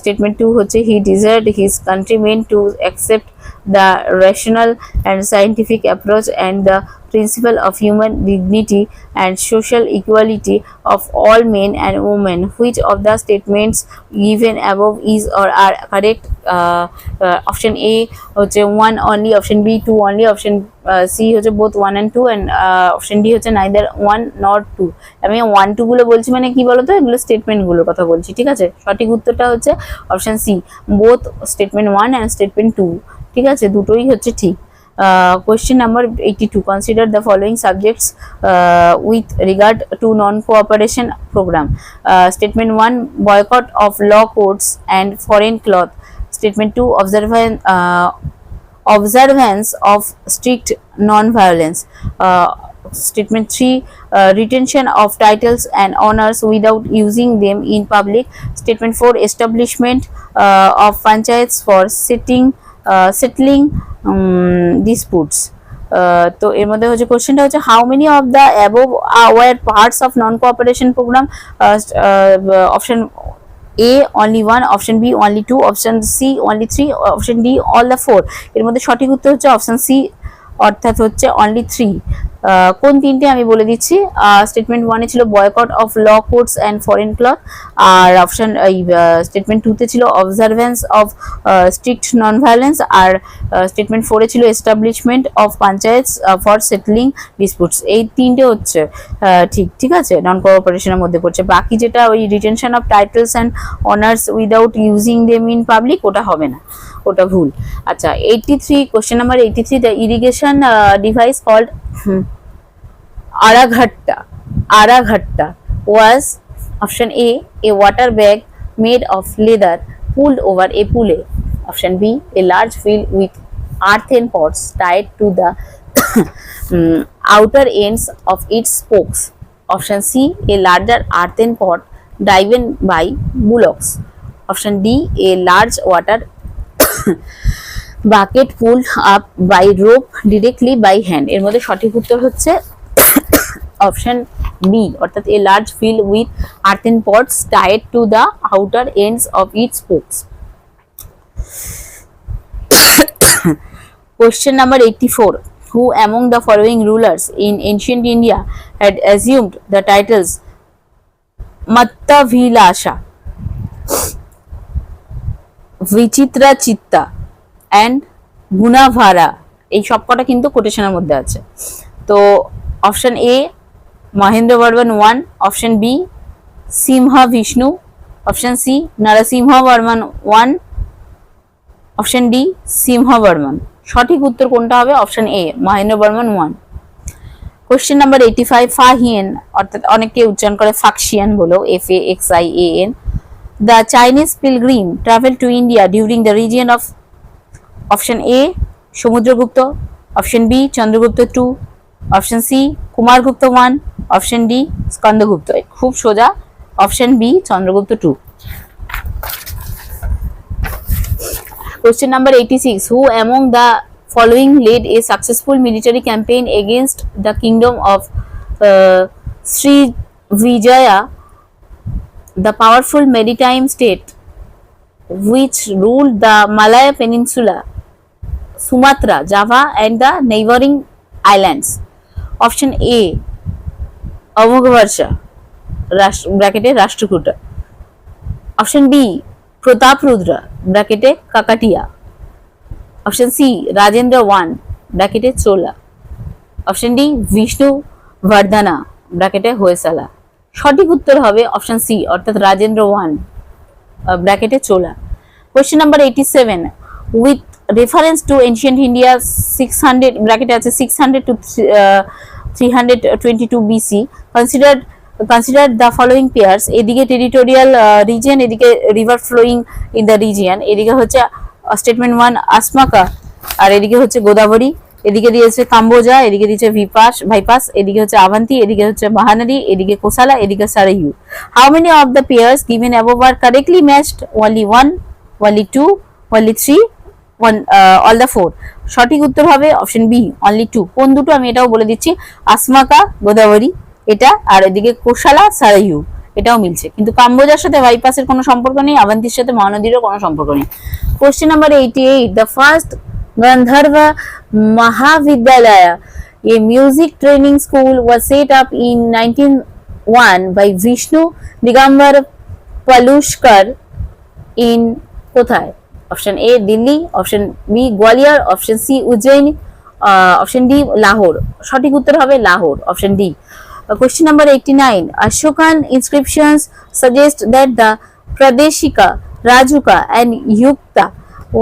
Statement 2 হচ্ছে he desired his countrymen to accept the rational and scientific approach and the principle of human dignity and social equality of all men and women. Which of the statements given above is or are correct? Option A হচ্ছে 1 only, option B 2 only, option C হচ্ছে both 1 and 2 and option D হচ্ছে neither 1 nor 2. আমি 1 2 গুলো বলছি মানে কি বলতো, এগুলো স্টেটমেন্ট গুলোর কথা বলছি, ঠিক আছে? সঠিক উত্তরটা হচ্ছে option C, both statement 1 and statement 2. ঠিক আছে, দুটোই হচ্ছে ঠিক। Question number 82, consider the following subjects with regard to non-cooperation program. Statement 1, boycott of law courts and foreign cloth. Statement 2, observance of strict non-violence. Statement 3, retention of titles and honors without using them in public. Statement 4, establishment of panchayats for settling disputes. তো এর মধ্যে হচ্ছে কোশ্চেনটা হচ্ছে how many of the above were parts of non cooperation programme. Option A only 1, option B only 2, option C only 3, option D all the 4. এর মধ্যে সঠিক উত্তর হচ্ছে অপশন সি, অর্থাৎ হচ্ছে only 3. কোন তিনটে আমি বলে দিচ্ছি। স্টেটমেন্ট 1 এ ছিল boycott of law courts and foreign cloth, আর অপশন স্টেটমেন্ট 2 তে ছিল observance of strict non violence, আর স্টেটমেন্ট 4 এ ছিল establishment of panchayats for settling disputes. এই তিনটে হচ্ছে ঠিক, ঠিক আছে, নন কোঅপারেশনের মধ্যে পড়ছে। বাকি যেটা ওই retention of titles and honours without using them in public, ওটা হবে না, ওটা ভুল। আচ্ছা 83, question number 83, the irrigation device called Araghatta was option A water bag made of leather pulled over a pulley. Option B, a large wheel with earthen pots tied to the outer ends of its spokes. Option C, a larger earthen pot driven by bullocks. Option D, a large water bucket pulled up by rope directly by hand. এর মধ্যে সঠিক উত্তর হচ্ছে option B, অর্থাৎ a large wheel with earthen pots tied to the outer ends of its spokes. Question number 84, who among the following rulers in ancient India had assumed the titles Mattavilasha, Vichitrachitta and Gunavara এই সবকটা কিন্তু কোটেশনের মধ্যে আছে। তো option A Mahendra Varman 1, option B Simha Vishnu, option C Narasimha Varman 1, option D Simha Varman. সঠিক উত্তর কোনটা হবে? Option A Mahendra Varman 1। Question number 85 Fahien, অর্থাৎ অনেকে উচ্চারণ করে ফাক্সিয়ান বলো, FAXIAN। The Chinese pilgrim traveled to India during the region of option A Samudragupta, option B Chandragupta 2, option C Kumaragupta 1, option D Skandagupta. খুব সোজা, option B Chandragupta 2। Question number 86. Who among the following led a successful military campaign against the kingdom of Srivijaya, the powerful maritime state which ruled the Malaya Peninsula, Sumatra, Java and the neighboring islands? Option A Amoghavarsha ব্র্যাকেটে রাষ্ট্রকূটা, option B প্রতাপরুদ্রা ব্র্যাকেটে কাকাটিয়া, option C Rajendra 1 ব্র্যাকেটে চোলা, option D Vishnu বর্ধনা ব্র্যাকেটে হোয়সালা। সঠিক উত্তর হবে option C অর্থাৎ রাজেন্দ্র 1 ব্র্যাকেটে Chola. Question number 87 with reference to ancient India 600 ব্র্যাকেটে আছে 600 to 322 BC consider the following pairs। এদিকে টেরিটোরিয়াল রিজিয়ন, এদিকে river flowing in the region. এদিকে হচ্ছে স্টেটমেন্ট 1 আসমাকা, আর এদিকে হচ্ছে গোদাবরী, এদিকে দিয়েছে কাম্বোজা, এদিকে দিয়েছে ভাইপাস, এদিকে হচ্ছে আভান্তি, এদিকে হচ্ছে মহানদী, এদিকে কোসালা, এদিকে Sarayu. How many of the pairs given above are correctly matched? only 1, only 2, only 3, all the 4। সঠিক উত্তর হবে অপশন বি only 2। কোন দুটো আমি এটাও বলে দিচ্ছি, আসমাকা গোদাবরী এটা, আর এদিকে কোসালা সারাইউ এটাও মিলছে, কিন্তু কাম্বোজার সাথে ভাইপাসের কোনো সম্পর্ক নেই, আভান্তির সাথে মহানদীরও কোনো সম্পর্ক নেই। Question number 88 the first Gandharva Mahavidyalaya, a music training school, was set up in 1901 by Vishnu Digambar Palushkar in কোথায়? Option A Delhi, option B Gwalior, option C Ujjayini, option D Lahore. সঠিক উত্তর হবে Lahore, option D. Question number 89. Ashokan inscriptions suggest that the Pradeshika, Rajuka and Yukta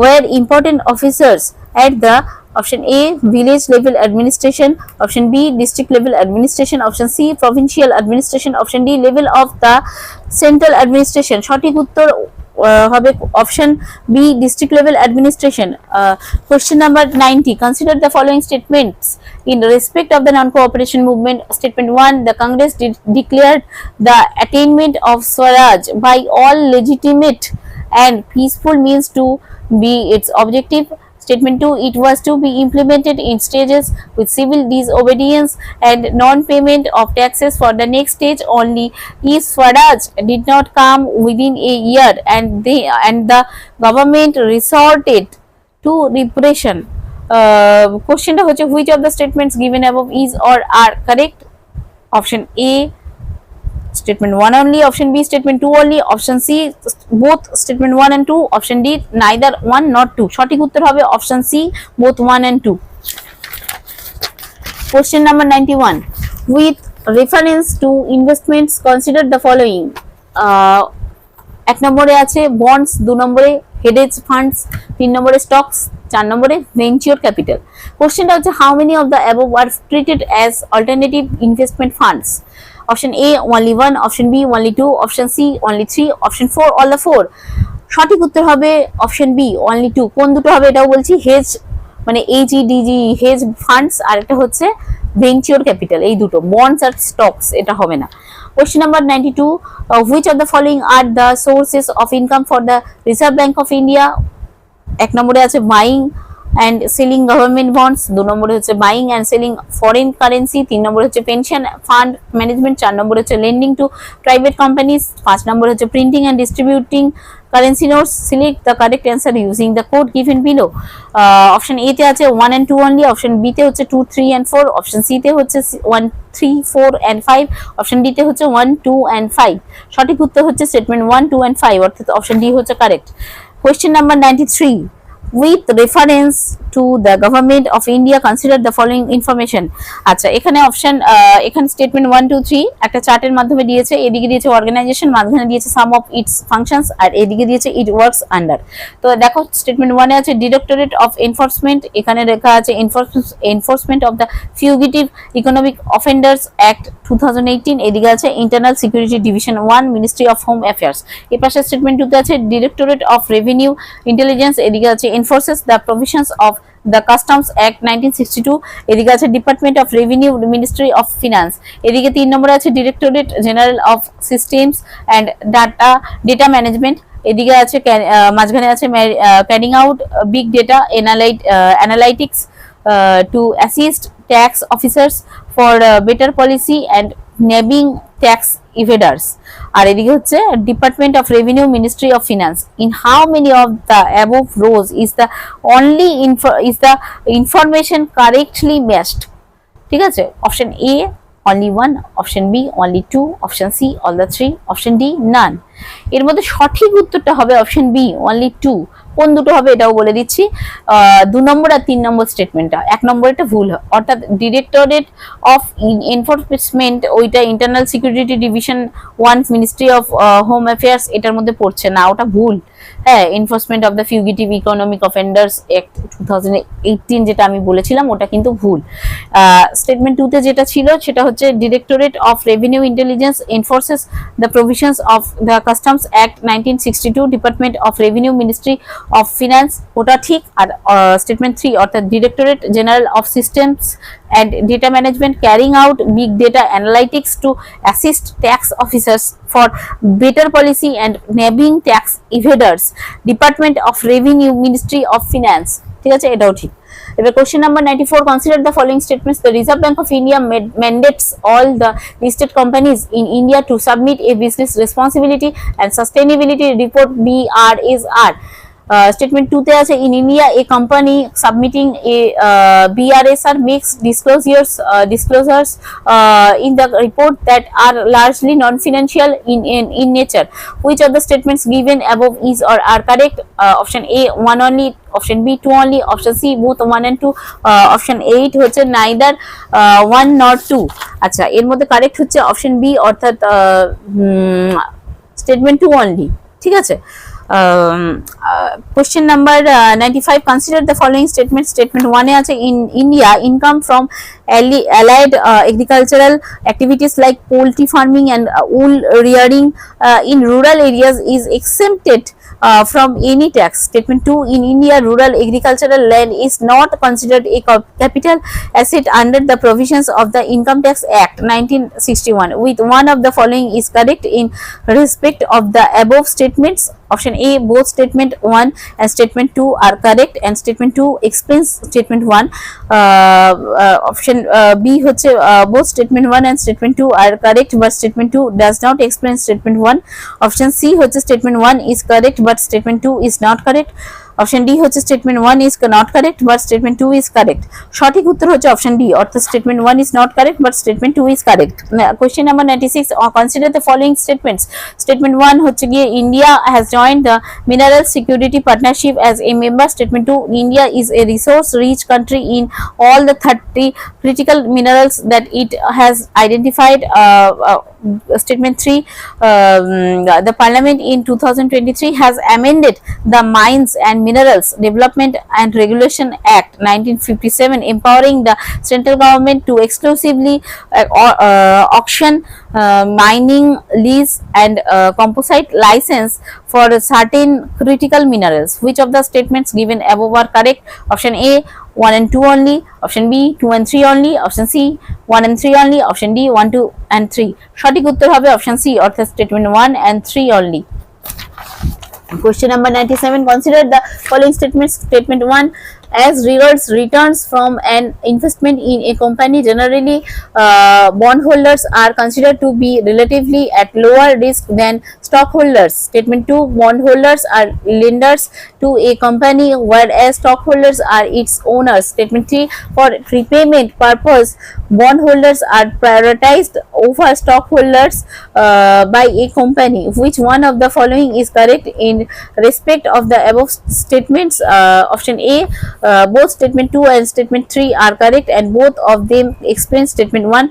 were important officers at the option A village level administration, option B district level administration, option C provincial administration, option D level of the central administration। সঠিক উত্তর হবে option B district level administration. Question number 90 consider the following statements in respect of the non-cooperation movement। Statement 1 the Congress declared the attainment of Swaraj by all legitimate and peaceful means to be its objective। Statement 2 it was to be implemented in stages with civil disobedience and non-payment of taxes for the next stage only if Swaraj did not come within a year and the government resorted to repression। কোশ্চেনটা হচ্ছে which of the statements given above is or are correct? Option A statement 1 only, option B statement 2 only, option C both statement 1 and 2, option D neither 1 nor 2। সঠিক উত্তর হবে option C both 1 and 2। Question number 91 with reference to investments consider the following। এক নম্বরে আছে bonds, 2 নম্বরে হেডেজ funds, 3 নম্বরে stocks, 4 নম্বরে venture capital. কোশ্চেনটা হচ্ছে how many of the above are treated as alternative investment funds. Option A only 1, option B only 2, option C only 3, option 4 all the 4। সঠিক উত্তর হবে অপশন বি only 2। কোন দুটো হবে এটাও বলছি, হেজ মানে HEDG হেজ ফান্ডস, আর একটা হচ্ছে ভেঞ্চার ক্যাপিটাল, এই দুটো। বন্ডস আর স্টকস এটা হবে না। Question number 92 which of the following are the sources of income for the Reserve Bank of India? এক নম্বরে আছে buying and selling government bonds, 2 নম্বরে হচ্ছে buying and selling foreign currency, 3 নম্বরে হচ্ছে pension fund management, 4 নম্বরে হচ্ছে lending to private companies, 5 নম্বরে হচ্ছে printing and distributing currency notes। Select the correct answer using the code given below। Option A তে আছে 1 and 2 only, অপশন বি তে হচ্ছে 2, 3 and 4, অপশন সি তে হচ্ছে 1, 3, 4 and 5, অপশন ডি তে হচ্ছে 1, 2 and 5। সঠিক উত্তর হচ্ছে স্টেটমেন্ট 1, 2 and 5 অর্থাৎ অপশন ডি হচ্ছে correct. Question number 93 with reference to the government of India consider the following information. আচ্ছা এখানে অপশন এখানে স্টেটমেন্ট 1 2 3 একটা চার্টের মাধ্যমে দিয়েছে, এদিকে দিয়েছে অর্গানাইজেশন, মাঝখানে দিয়েছে সাম অফ ইটস ফাংশনস, আর এদিকে দিয়েছে ইট ওয়ার্কস আন্ডার। তো দেখো স্টেটমেন্ট 1 এ আছে ডিরেক্টরেট অফ এনফোর্সমেন্ট, এখানে লেখা আছে enforcement of the fugitive economic offenders act 2018, এদিকে আছে internal security division 1 ministry of home affairs. এর পাশে স্টেটমেন্ট 2 তে আছে ডিরেক্টরেট অফ রেভিনিউ ইন্টেলিজেন্স, এদিকে আছে enforces the provisions of the customs act 1962, এদিকে আছে department of revenue ministry of finance, এদিকে 3 নম্বরে আছে directorate general of systems and data management, এদিকে আছে মাঝখানে আছে carrying out big data analytics to assist tax officers for better policy and nabbing tax evaders, আর এদিকে হচ্ছে department of revenue ministry of finance. In how many of the above rows is the information correctly matched? ঠিক আছে, option A only 1, option B only 2, option C all the 3, option D none। এর মধ্যে সঠিক উত্তরটা হবে option B only 2। কোন দুটো হবে এটাও বলে দিচ্ছি, 2 নম্বর আর 3 নম্বর স্টেটমেন্টটা, 1 নম্বরটা ভুল, অর্থাৎ ডিরেক্টরেট অফ এনফোর্সমেন্ট ওইটা internal security division 1 ministry of home affairs এটার মধ্যে পড়ছে না, ওটা ভুল। হ্যাঁ, enforcement of the fugitive economic offenders act 2018 যেটা আমি বলেছিলাম ওটা কিন্তু ভুল। স্টেটমেন্ট 2 তে যেটা ছিল সেটা হচ্ছে directorate of revenue intelligence enforces the provisions of the customs act 1962, department of revenue ministry of finance, ওটা ঠিক। আর স্টেটমেন্ট 3 অর্থাৎ directorate general of systems and data management carrying out big data analytics to assist tax officers for better policy and nabbing tax evaders, department of revenue ministry of finance। ঠিক আছে, এটাও ঠিক। এবার question number 94, consider the following statements. The Reserve Bank of India mandates all the listed companies in India to submit a business responsibility and sustainability report BRSR. Statement 2 তে আছে in India a company submitting a BRSR makes disclosures in the report that are largely non-financial in nature. Which of the statements given above is or are correct? Option A 1 only, option B 2 only, option C both 1 and 2, option 8 হচ্ছে neither 1 nor 2। আচ্ছা, এর মধ্যে correct হচ্ছে option B, অর্থাৎ statement 2 only। ঠিক আছে। Question number 95, consider the following statements. Statement 1 এ আছে in India income from allied agricultural activities like poultry farming and wool rearing in rural areas is exempted from any tax. Statement 2, in India rural agricultural land is not considered a capital asset under the provisions of the Income Tax Act 1961. With one of the following is correct in respect of the above statements. Option A both statement 1 and statement 2 are correct and statement 2 explains statement 1. Option B হচ্ছে both statement 1 and statement 2 are correct but statement 2 does not explain statement 1. Option C হচ্ছে statement 1 is correct but statement 2 is not correct. Option D হচ্ছে statement 1 is not correct but statement 2 is correct। সঠিক উত্তর হচ্ছে option D, অর্থাৎ statement 1 is not correct but statement 2 is correct। Question number 96, consider the following statements. Statement 1 হচ্ছে গিয়ে India has joined the Mineral Security Partnership as a member. Statement 2, India is a resource rich country in all the 30 critical minerals that it has identified. Statement 3, the Parliament in 2023 has amended the Mines and Minerals Development and Regulation Act 1957, empowering the central government to exclusively auction mining lease and composite license for certain critical minerals. Which of the statements given above are correct? Option A 1 and 2 only, option B 2 and 3 only, option C 1 and 3 only, option D 1, 2 and 3। সঠিক উত্তর হবে option C, অর্থাৎ statement 1 and 3 only। Question number 97, consider the following statements. Statement 1, as regards returns from an investment in a company, generally bondholders are considered to be relatively at lower risk than stockholders. Statement 2, bondholders are lenders to a company whereas stockholders are its owners. Statement 3, for repayment purpose bondholders are prioritized over stockholders by a company. Which one of the following is correct in respect of the above statements? Option A both statement 2 and statement 3 are correct and both of them explain statement 1.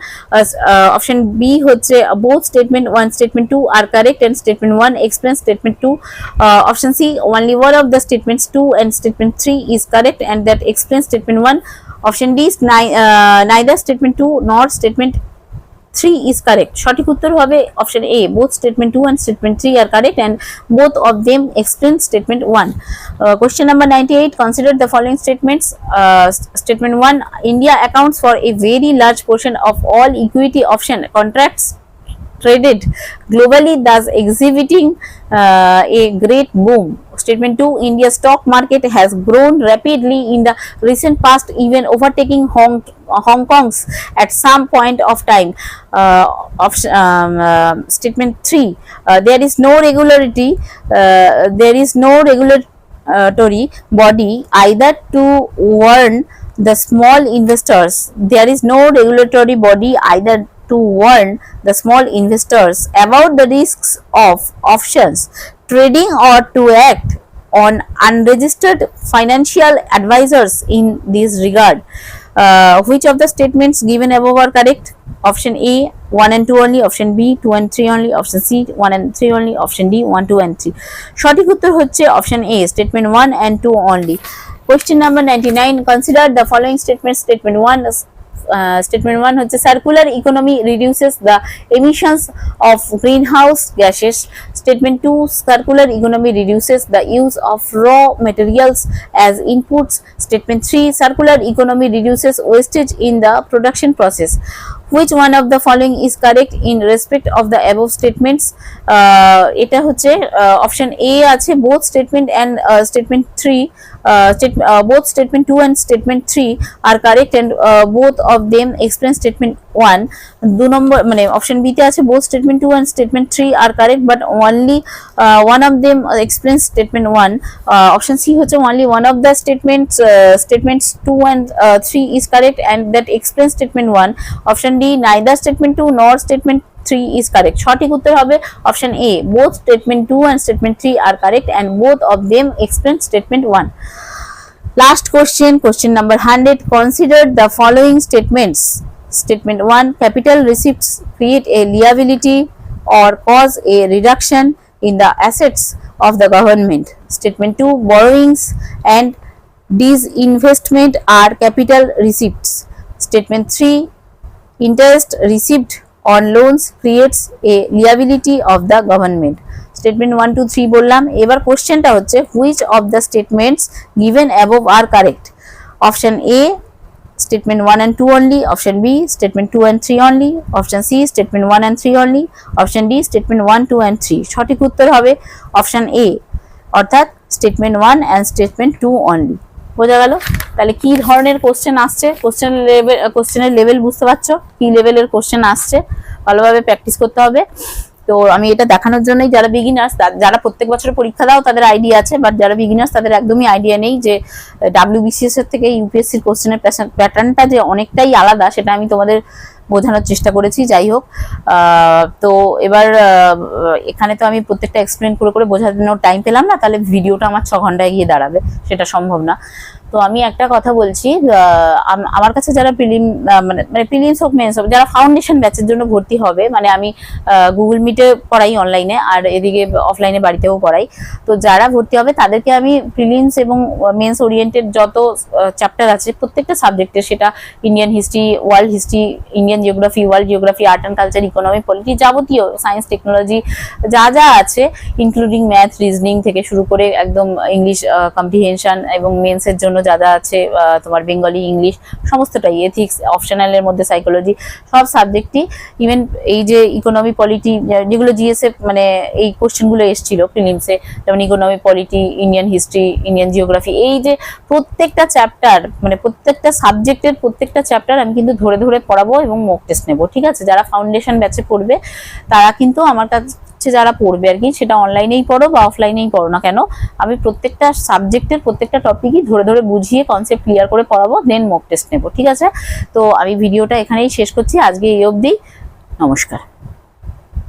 Option B হচ্ছে both statement 1 statement 2 are correct and statement 1 explains statement 2. Option C, only one of the statements 2 and statement 3 is correct and that explains statement 1. Option D is neither statement 2 nor statement 3 is correct. সঠিক উত্তর হবে option A, both statement 2 and statement 3 are correct and both of them explain statement 1. Question number 98, consider the following statements. Statement 1, India accounts for a very large portion of all equity option contracts traded globally, thus exhibiting a great boom. Statement 2, India's stock market has grown rapidly in the recent past, even overtaking Hong Kong's at some point of time. Statement 3, there is no regulatory body either to warn the small investors. There is no regulatory body either to warn the small investors about the risks of options trading or to act on unregistered financial advisors in this regard. Which of the statements given above are correct? Option A, 1 and 2 only. Option B, 2 and 3 only. Option C, 1 and 3 only. Option D, 1, 2 and 3. সঠিক উত্তর হচ্ছে option A, statement 1 and 2 only. Question number 99, consider the following statements. Statement 1, statement 1 হচ্ছে circular economy reduces the emissions of greenhouse gases. Statement 2, circular economy reduces the use of raw materials as inputs. Statement 3, circular economy reduces wastage in the production process. Which one of the following is correct in respect of the above statements? এটা হচ্ছে option A আছে both statement and statement 3. Both statement 2 and statement 3 are correct and both of them explain statement 1. দু নম্বর মানে option B তে আছে both statement 2 and statement 3 are correct but only one of them explains statement 1. Option C হচ্ছে only one of the statements 2 and 3 is correct and that explains statement 1. Option D, neither statement 2 nor statement 3 is correct. সঠিক উত্তর হবে option A, both statement 2 and statement 3 are correct and both of them explain statement 1. Last question, question number 100, consider the following statements. Statement 1, capital receipts create a liability or cause a reduction in the assets of the government. Statement 2, borrowings and disinvestment are capital receipts. Statement 3, interest received on loans creates a liability of the government. Statement 1 2 3 বললাম। এবার কোশ্চেনটা হচ্ছে which of the statements given above are correct? Option A, statement 1 and 2 only. Option B, statement 2 and 3 only. Option C, statement 1 and 3 only. Option D, statement 1 2 and 3. সঠিক উত্তর হবে option A, অর্থাৎ statement 1 and statement 2 only. বোঝা গেল? তাহলে কি ধরনের question আসছে, কোশ্চেনের লেভেল বুঝতে পারছো, কি লেভেলের কোশ্চেন আসছে, ভালোভাবে প্র্যাকটিস করতে হবে। তো আমি এটা দেখানোর জন্যই যারা বিগিনার্স, যারা প্রত্যেক বছর পরীক্ষা দাও তাদের আইডিয়া আছে, বাট যারা বিগিনার্স তাদের একদমই আইডিয়া নেই যে WBCS এর থেকে ইউপিএসসির কোশ্চেনের প্যাটার্নটা যে অনেকটাই আলাদা, সেটা আমি তোমাদের বোঝানোর চেষ্টা করেছি। যাই হোক, তো এবার এখানে তো আমি প্রত্যেকটা এক্সপ্লেন করে করে বোঝানোর টাইম পেলাম না, তাহলে ভিডিওটা আমার 6 ঘন্টায় গিয়ে দাঁড়াবে, সেটা সম্ভব না। তো আমি একটা কথা বলছি, আমার কাছে যারা মানে প্রিলিমস হোক মেন্স হোক, যারা ফাউন্ডেশন ব্যাচের জন্য ভর্তি হবে, মানে আমি গুগল মিটে পড়াই অনলাইনে, আর এদিকে অফলাইনে বাড়িতেও পড়াই, তো যারা ভর্তি হবে তাদেরকে আমি প্রিলিমস এবং মেন্স ওরিয়েন্টেড যত চ্যাপ্টার আছে প্রত্যেকটা সাবজেক্টের, সেটা Indian history, world history, Indian geography, world geography, art and culture, economy, polity, যাবতীয় সায়েন্স টেকনোলজি যা যা আছে, ইনক্লুডিং ম্যাথ, রিজনিং থেকে শুরু করে একদম ইংলিশ কম্প্রিহেনশন, এবং মেন্সের জন্য যা যা আছে তোমার বেঙ্গলি, ইংলিশ, সমস্তটাই, এথিক্স, অপশনালের মধ্যে সাইকোলজি, সব সাবজেক্টই, ইভেন এই যে ইকোনমি, পলিটি, যেগুলো জিএসএ মানে এই কোশ্চেনগুলো এসেছিল প্রিলিমসে, যেমন economy, polity, Indian history, Indian geography, এই যে প্রত্যেকটা চ্যাপ্টার, মানে প্রত্যেকটা সাবজেক্টের প্রত্যেকটা চ্যাপ্টার আমি কিন্তু ধরে ধরে পড়াবো এবং মক টেস্ট নেবো, ঠিক আছে? যারা ফাউন্ডেশন ব্যাচে পড়বে তারা কিন্তু আমার কাছে যারা পড়বে আর কি, সেটা অনলাইনেই পড়ো বা অফলাইনেই পড়ো না কেন, আমি প্রত্যেকটা সাবজেক্টের প্রত্যেকটা টপিকই ধরে ধরে বুঝিয়ে কনসেপ্ট ক্লিয়ার করে পড়াবো, দেন মক টেস্ট নেবো, ঠিক আছে? তো আমি ভিডিওটা এখানেই শেষ করছি, আজকে এই অবধি, নমস্কার।